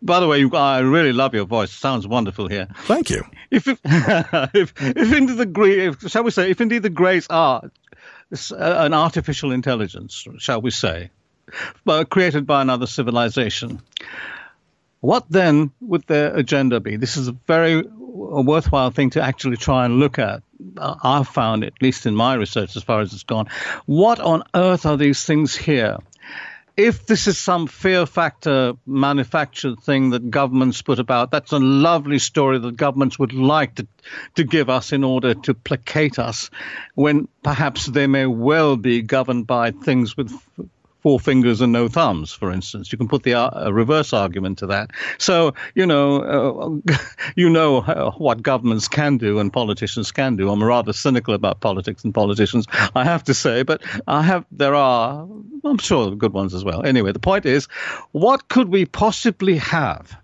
By the way, I really love your voice. It sounds wonderful here. Thank you. If indeed the Greys are an artificial intelligence, shall we say, created by another civilization, what then would their agenda be? This is a worthwhile thing to actually try and look at. I've found, at least in my research as far as it's gone, what on earth are these things here? If this is some fear factor manufactured thing that governments put about, that's a lovely story that governments would like to give us in order to placate us, when perhaps they may well be governed by things with 4 fingers and no thumbs, for instance. You can put the reverse argument to that. So, what governments can do and politicians can do. I'm rather cynical about politics and politicians, I have to say, but there are, I'm sure, good ones as well. Anyway, the point is, what could we possibly have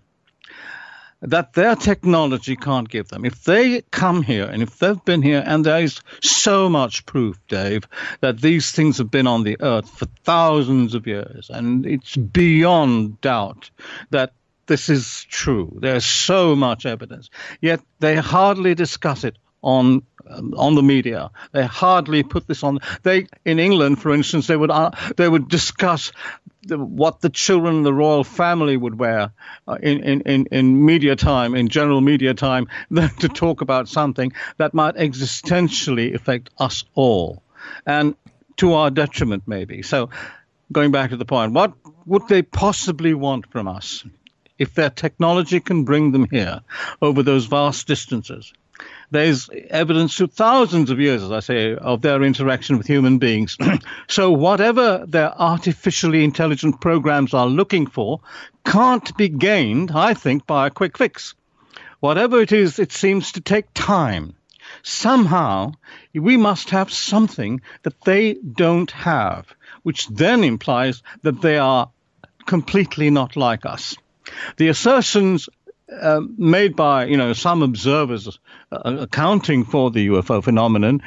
that their technology can't give them. If they come here and if they've been here, and there is so much proof, Dave, that these things have been on the earth for thousands of years, and it's beyond doubt that this is true. There's so much evidence, yet they hardly discuss it on the media. They hardly put this on. In England, for instance, they would discuss what the children in the royal family would wear in media time, in general media time, than to talk about something that might existentially affect us all, and to our detriment, maybe. So, going back to the point, what would they possibly want from us if their technology can bring them here over those vast distances? There's evidence through thousands of years, as I say, of their interaction with human beings. So whatever their artificially intelligent programs are looking for can't be gained, I think, by a quick fix. Whatever it is, it seems to take time. Somehow, we must have something that they don't have, which then implies that they are completely not like us. The assertions made by some observers accounting for the UFO phenomenon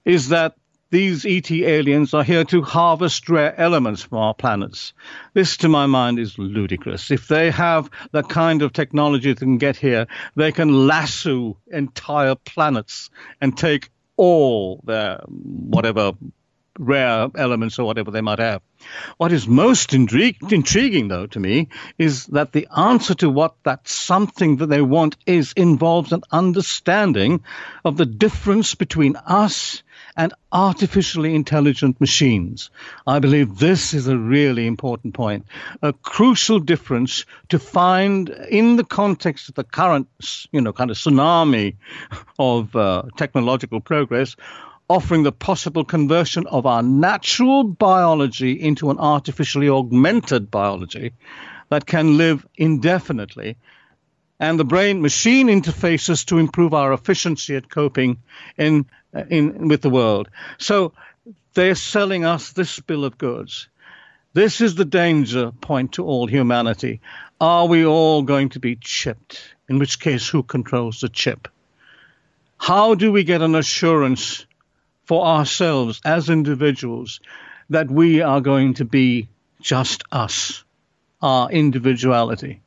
is that these ET aliens are here to harvest rare elements from our planets. This, to my mind, is ludicrous. If they have the kind of technology that can get here, they can lasso entire planets and take all their whatever rare elements or whatever they might have. What is most intriguing, though, to me, is that the answer to what that something that they want is involves an understanding of the difference between us and artificially intelligent machines. I believe this is a really important point, a crucial difference to find in the context of the current, kind of tsunami of technological progress, offering the possible conversion of our natural biology into an artificially augmented biology that can live indefinitely, and the brain-machine interfaces to improve our efficiency at coping with the world. So they're selling us this bill of goods. This is the danger point to all humanity. Are we all going to be chipped? In which case, who controls the chip? How do we get an assurance for ourselves as individuals that we are going to be just us, our individuality?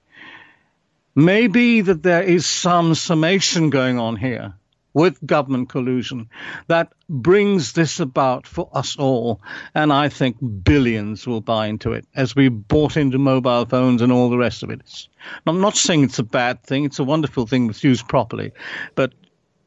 Maybe that there is some summation going on here with government collusion that brings this about for us all, and I think billions will buy into it as we bought into mobile phones and all the rest of it. I'm not saying it's a bad thing. It's a wonderful thing that's used properly, but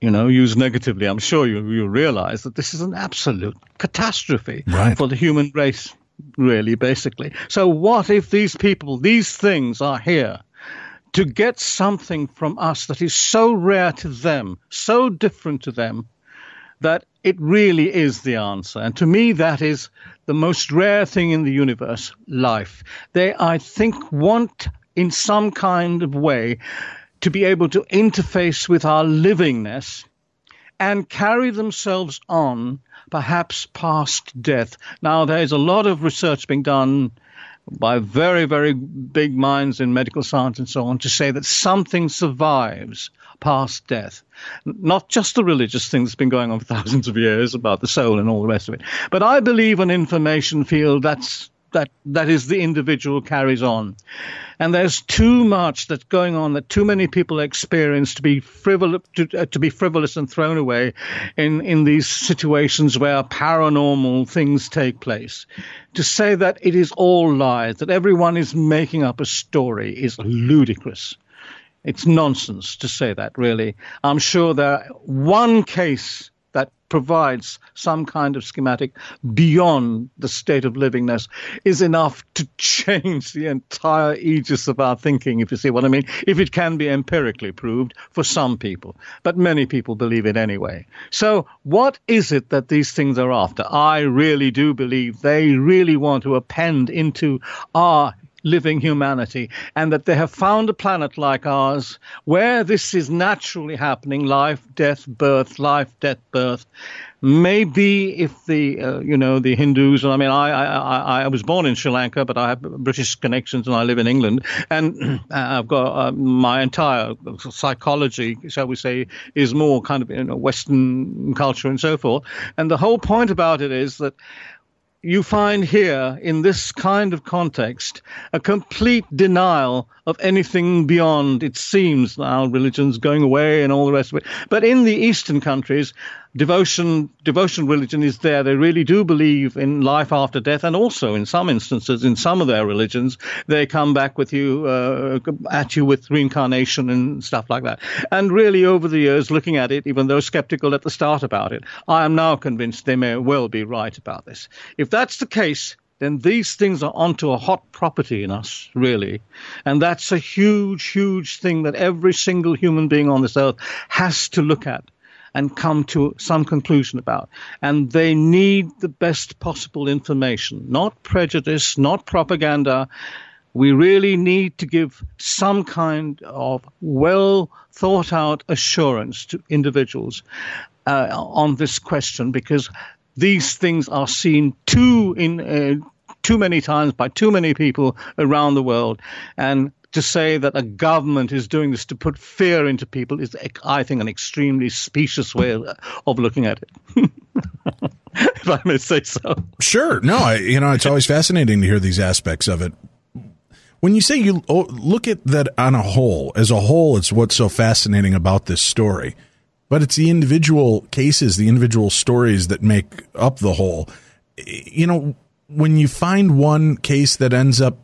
used negatively, I'm sure you realize that this is an absolute catastrophe for the human race, really, basically. So what if these things are here to get something from us that is so rare to them, so different to them, that it really is the answer? And to me, that is the most rare thing in the universe, life. They, I think, want in some kind of way to be able to interface with our livingness and carry themselves on, perhaps past death. Now, there's a lot of research being done by very, very big minds in medical science and so on to say that something survives past death. Not just the religious thing that's been going on for thousands of years about the soul and all the rest of it, but I believe an information field that is the individual carries on. And there's too much that's going on that too many people experience to be frivolous and thrown away in these situations where paranormal things take place. To say that it is all lies, that everyone is making up a story, is ludicrous. It's nonsense to say that, really. I'm sure one case that provides some kind of schematic beyond the state of livingness is enough to change the entire aegis of our thinking, if you see what I mean, if it can be empirically proved for some people. But many people believe it anyway. So what is it that these things are after? I really do believe they really want to append into our living humanity, and that they have found a planet like ours where this is naturally happening, life, death, birth, life, death, birth. Maybe if the Hindus, I mean, I was born in Sri Lanka, but I have British connections and I live in England, and I've got my entire psychology, shall we say, is more kind of Western culture and so forth. And the whole point about it is that you find here, in this kind of context, a complete denial of anything beyond, it seems now, religion's going away and all the rest of it. But in the Eastern countries, devotion religion is there. They really do believe in life after death, and also in some instances, in some of their religions, they come back with you, at you with reincarnation and stuff like that. And really, over the years, looking at it, even though skeptical at the start about it, I am now convinced they may well be right about this. If that's the case, then these things are onto a hot property in us, really. And that's a huge, huge thing that every single human being on this earth has to look at and come to some conclusion about. And they need the best possible information, not prejudice, not propaganda. We really need to give some kind of well thought out assurance to individuals on this question, because these things are seen too many times by too many people around the world. And to say that a government is doing this to put fear into people is, I think, an extremely specious way of looking at it. If I may say so. Sure. No, it's always fascinating to hear these aspects of it. When you say you look at that on a whole, as a whole, it's what's so fascinating about this story. But it's the individual cases, the individual stories that make up the whole. When you find one case that ends up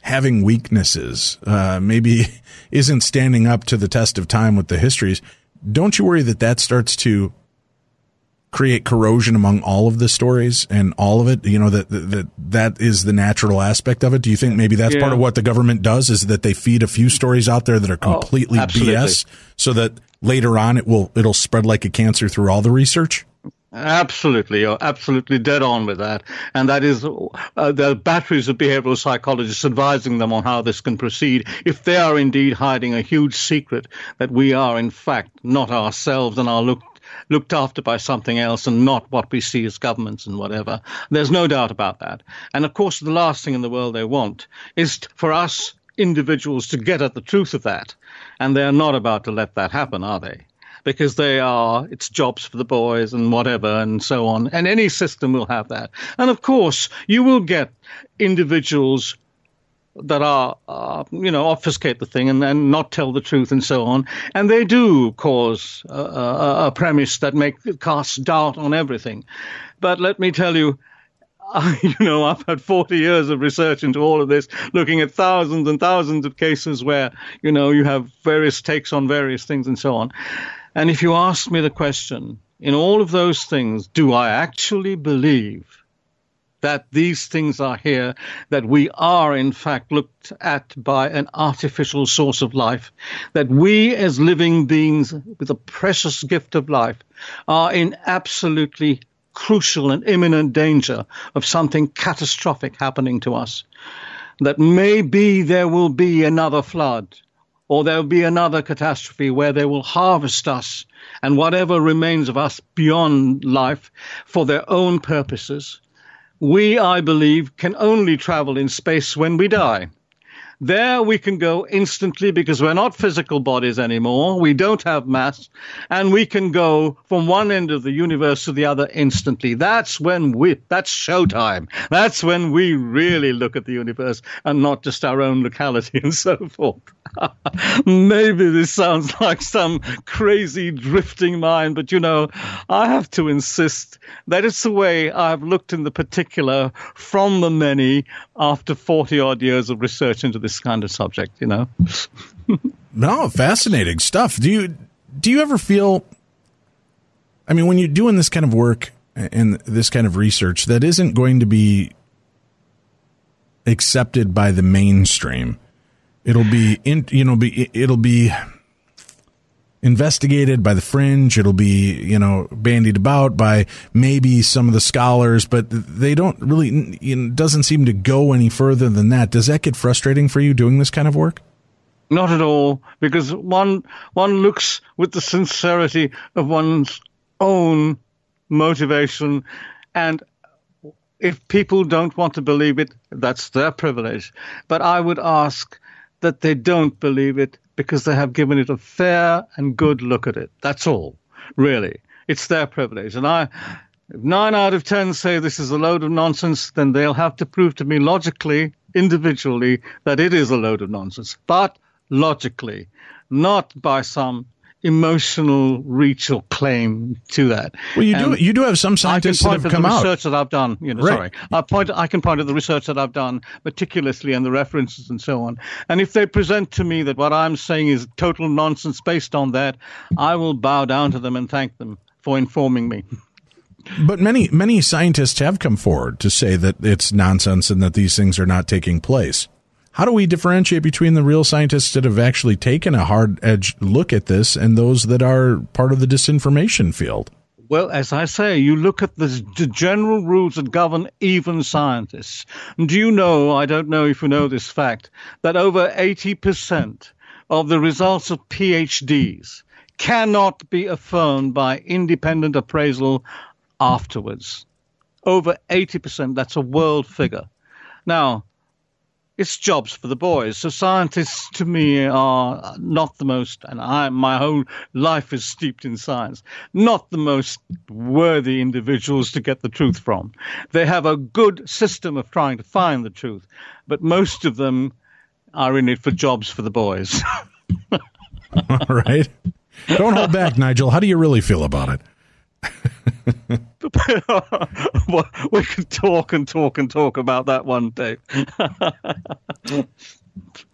having weaknesses, maybe isn't standing up to the test of time with the histories, don't you worry that starts to create corrosion among all of the stories and all of it? That is the natural aspect of it. Do you think maybe that's part of what the government does, is that they feed a few stories out there that are completely BS, so that later on it'll spread like a cancer through all the research? Absolutely. You're absolutely dead on with that. And that is the batteries of behavioral psychologists advising them on how this can proceed if they are indeed hiding a huge secret that we are, in fact, not ourselves and are looked after by something else and not what we see as governments and whatever. There's no doubt about that. And, of course, the last thing in the world they want is for us individuals to get at the truth of that. And they're not about to let that happen, are they? Because it's jobs for the boys and whatever and so on. And any system will have that. And of course, you will get individuals that are, obfuscate the thing and not tell the truth and so on. And they do cause a premise that casts doubt on everything. But let me tell you, I've had 40 years of research into all of this, looking at thousands and thousands of cases where, you have various takes on various things and so on. And if you ask me the question, in all of those things, do I actually believe that these things are here, that we are, in fact, looked at by an artificial source of life, that we as living beings with the precious gift of life are in absolutely crucial and imminent danger of something catastrophic happening to us, that maybe there will be another flood, or there will be another catastrophe where they will harvest us and whatever remains of us beyond life for their own purposes. We, I believe, can only travel in space when we die. There we can go instantly because we're not physical bodies anymore. We don't have mass, and we can go from one end of the universe to the other instantly. That's showtime. That's when we really look at the universe and not just our own locality and so forth. Maybe this sounds like some crazy drifting mind, but I have to insist that it's the way I've looked in the particular from the many after 40 odd years of research into this kind of subject, No, fascinating stuff. Do you ever feel, when you're doing this kind of work and this kind of research that isn't going to be accepted by the mainstream, it'll be investigated by the fringe. It'll be, bandied about by maybe some of the scholars, but they don't really, doesn't seem to go any further than that. Does that get frustrating for you doing this kind of work? Not at all, because one looks with the sincerity of one's own motivation, and if people don't want to believe it, that's their privilege. But I would ask that they don't believe it because they have given it a fair and good look at it. That's all, really. It's their privilege. And if 9 out of 10 say this is a load of nonsense, then they'll have to prove to me logically, individually, that it is a load of nonsense. But logically, not by some emotional reach or claim to that. Well, you do have some scientists that have come out. Research that I've done, right. I can point at the research that I've done meticulously and the references and so on. And if they present to me that what I'm saying is total nonsense based on that, I will bow down to them and thank them for informing me. But many scientists have come forward to say that it's nonsense and that these things are not taking place. How do we differentiate between the real scientists that have actually taken a hard-edged look at this and those that are part of the disinformation field? Well, as I say, you look at the general rules that govern even scientists. Do you know, I don't know if you know this fact, that over 80% of the results of PhDs cannot be affirmed by independent appraisal afterwards? Over 80%, that's a world figure. Now, it's jobs for the boys. So scientists, to me, are not the most, and my whole life is steeped in science, not the most worthy individuals to get the truth from. They have a good system of trying to find the truth, but most of them are in it for jobs for the boys. All right. Don't hold back, Nigel. How do you really feel about it? Well, we could talk about that one day.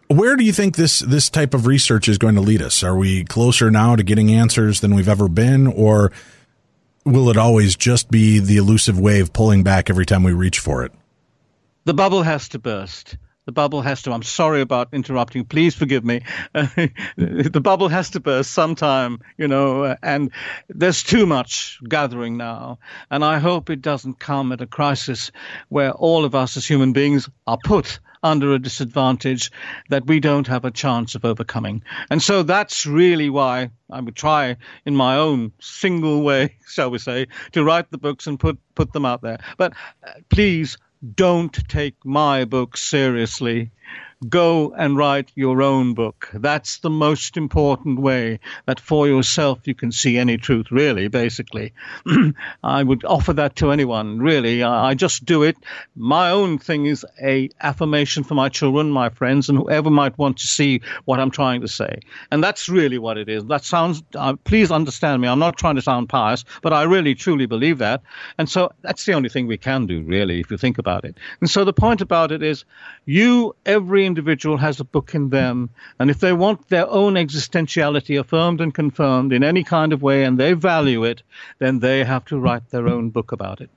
Where do you think this type of research is going to lead us? Are we closer now to getting answers than we've ever been, or will it always just be the elusive wave pulling back every time we reach for it? The bubble has to burst. The bubble has to. I'm sorry about interrupting. Please forgive me. The bubble has to burst sometime, and there's too much gathering now. And I hope it doesn't come at a crisis where all of us as human beings are put under a disadvantage that we don't have a chance of overcoming. And so that's really why I would try in my own single way, shall we say, to write the books and put them out there. But please, don't take my book seriously. Go and write your own book. That's the most important way that for yourself you can see any truth, really, basically. I would offer that to anyone, really. I just do it. My own thing is a affirmation for my children, my friends, and whoever might want to see what I'm trying to say. And that's really what it is. That sounds, please understand me, I'm not trying to sound pious, but I really, truly believe that. And so that's the only thing we can do, really, if you think about it. And so the point about it is, every individual has a book in them, and if they want their own existentiality affirmed and confirmed in any kind of way and they value it, then they have to write their own book about it.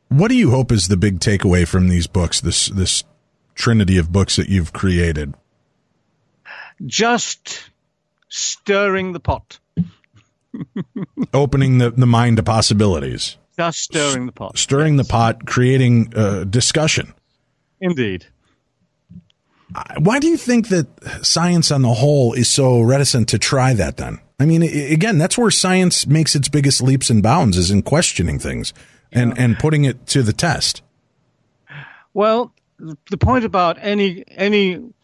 What do you hope is the big takeaway from these books, this trinity of books that you've created? Just stirring the pot. Opening the mind to possibilities. Just stirring the pot. Stirring the pot, creating discussion. Indeed. Why do you think that science on the whole is so reticent to try that then? I mean, again, that's where science makes its biggest leaps and bounds, is in questioning things and putting it to the test. Well, the point about any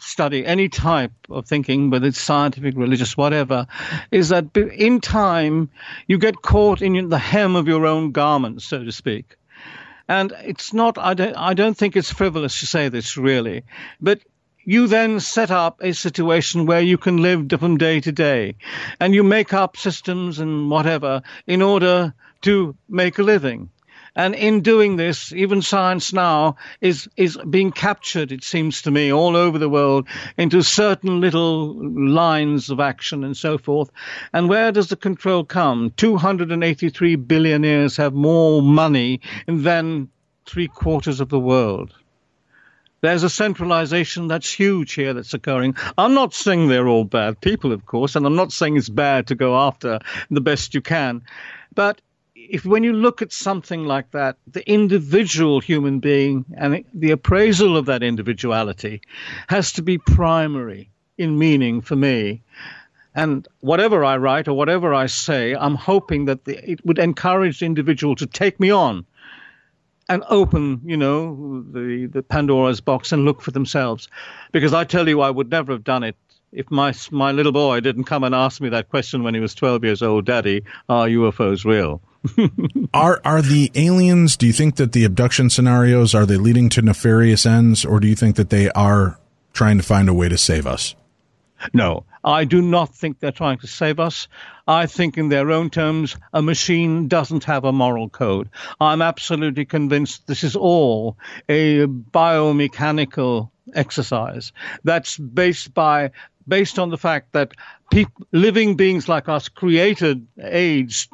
study, any type of thinking, whether it's scientific, religious, whatever, is that in time you get caught in the hem of your own garment, so to speak. And it's not, I don't think it's frivolous to say this, really, but you then set up a situation where you can live from day to day, and you make up systems and whatever in order to make a living. And in doing this, even science now is being captured, it seems to me, all over the world into certain little lines of action and so forth. And where does the control come? 283 billionaires have more money than 3/4 of the world. There's a centralization that's huge here that's occurring. I'm not saying they're all bad people, of course, and I'm not saying it's bad to go after the best you can. But when you look at something like that, the individual human being and the appraisal of that individuality has to be primary in meaning for me. And whatever I write or whatever I say, I'm hoping that it would encourage the individual to take me on and open, the Pandora's box and look for themselves. Because I tell you, I would never have done it if my little boy didn't come and ask me that question when he was 12 years old, Daddy, are UFOs real? Are the aliens, do you think that the abduction scenarios, are they leading to nefarious ends, or do you think that they are trying to find a way to save us? No, I do not think they're trying to save us. I think in their own terms, a machine doesn't have a moral code. I'm absolutely convinced this is all a biomechanical exercise that's based on the fact that living beings like us created AIDS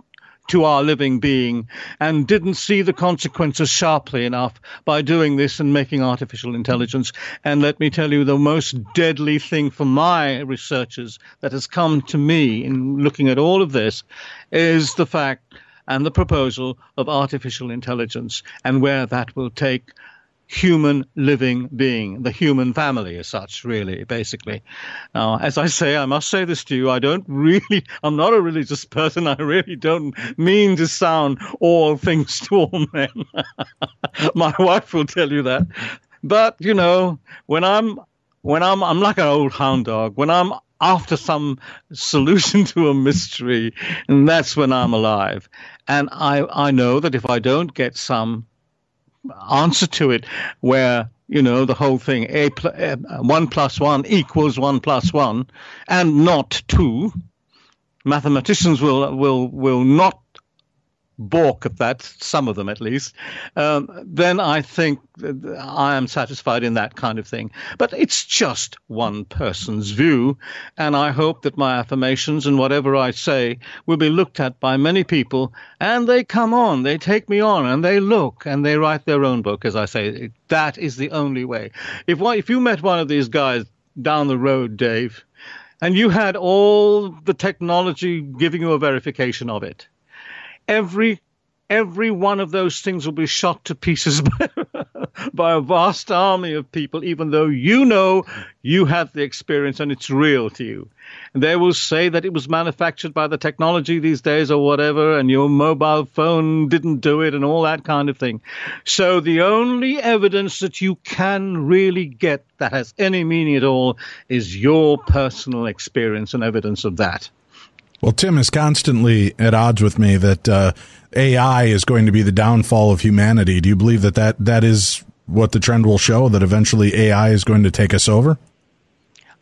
to our living being and didn't see the consequences sharply enough by doing this and making artificial intelligence. And let me tell you, the most deadly thing for my researchers that has come to me in looking at all of this is the fact and the proposal of artificial intelligence and where that will take human living being, the human family as such, really, basically. Now, as I say, I must say this to you, I'm not a religious person. I really don't mean to sound all things to all men. My wife will tell you that. But, when I'm like an old hound dog, when I'm after some solution to a mystery, and that's when I'm alive. And I know that if I don't get some answer to it where, the whole thing, 1 + 1 = 1 + 1 and not 2, mathematicians will not balk at that, some of them at least, then I think I am satisfied in that kind of thing. But it's just one person's view, and I hope that my affirmations and whatever I say will be looked at by many people, and they come on, they take me on, and they look, and they write their own book, as I say. That is the only way. If you met one of these guys down the road, Dave, and you had all the technology giving you a verification of it, every one of those things will be shot to pieces by a vast army of people, even though you had the experience and it's real to you. And they will say that it was manufactured by the technology these days or whatever, and your mobile phone didn't do it and all that kind of thing. So the only evidence that you can really get that has any meaning at all is your personal experience and evidence of that. Well, Tim is constantly at odds with me that AI is going to be the downfall of humanity. Do you believe that is what the trend will show, that eventually AI is going to take us over?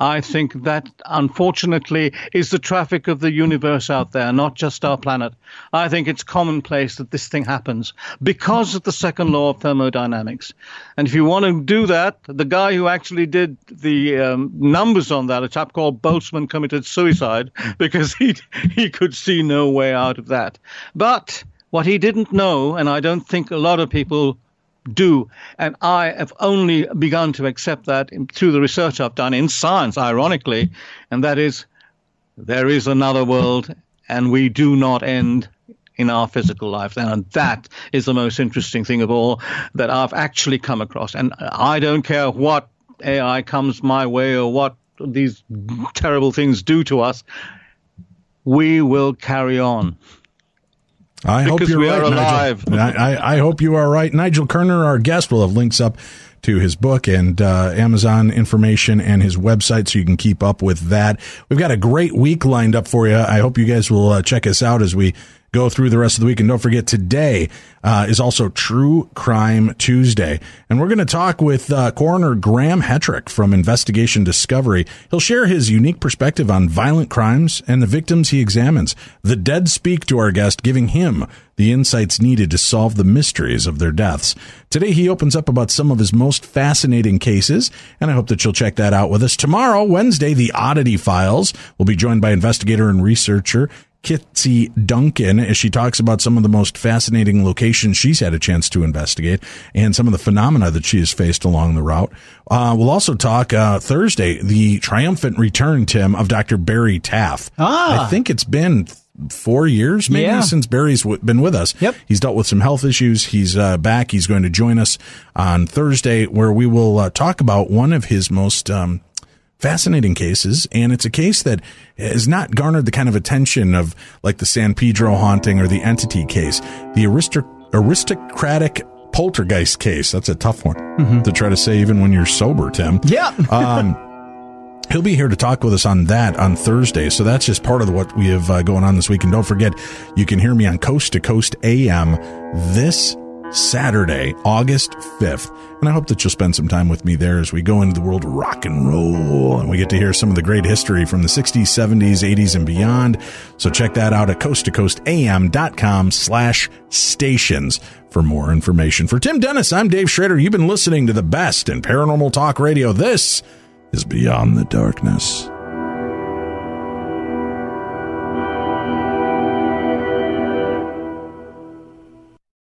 I think that, unfortunately, is the traffic of the universe out there, not just our planet. I think it's commonplace that this thing happens because of the second law of thermodynamics. And if you want to do that, the guy who actually did the numbers on that, a chap called Boltzmann, committed suicide because he could see no way out of that. But what he didn't know, and I don't think a lot of people do, and I have only begun to accept that through the research I've done in science, ironically, and that is there is another world and we do not end in our physical life. And that is the most interesting thing of all that I've actually come across. And I don't care what AI comes my way or what these terrible things do to us, we will carry on. I hope you're right, Nigel. I hope you are right. Nigel Kerner, our guest, will have links up to his book and Amazon information and his website so you can keep up with that. We've got a great week lined up for you. I hope you guys will check us out as we go through the rest of the week. And don't forget, today is also True Crime Tuesday. And we're going to talk with Coroner Graham Hetrick from Investigation Discovery. He'll share his unique perspective on violent crimes and the victims he examines. The dead speak to our guest, giving him the insights needed to solve the mysteries of their deaths. Today, he opens up about some of his most fascinating cases, and I hope that you'll check that out with us. Tomorrow, Wednesday, the Oddity Files will be joined by investigator and researcher Kitsy Duncan as she talks about some of the most fascinating locations she's had a chance to investigate and some of the phenomena that she has faced along the route. We'll also talk Thursday, the triumphant return, Tim, of Dr. Barry Taff. I think it's been 4 years maybe since Barry's been with us. Yep. He's dealt with some health issues. He's back. He's going to join us on Thursday, where we will talk about one of his most fascinating cases, and it's a case that has not garnered the kind of attention of like the San Pedro haunting or the entity case. The aristocratic poltergeist case. That's a tough one to try to say even when you're sober, Tim. Yeah. He'll be here to talk with us on that on Thursday. So that's just part of what we have going on this week. And don't forget, you can hear me on Coast to Coast AM this Saturday, August 5th. And I hope that you'll spend some time with me there as we go into the world of rock and roll. And we get to hear some of the great history from the 60s, 70s, 80s, and beyond. So check that out at coasttocoastam.com/stations for more information. For Tim Dennis, I'm Dave Schrader. You've been listening to the best in paranormal talk radio. This is Beyond the Darkness.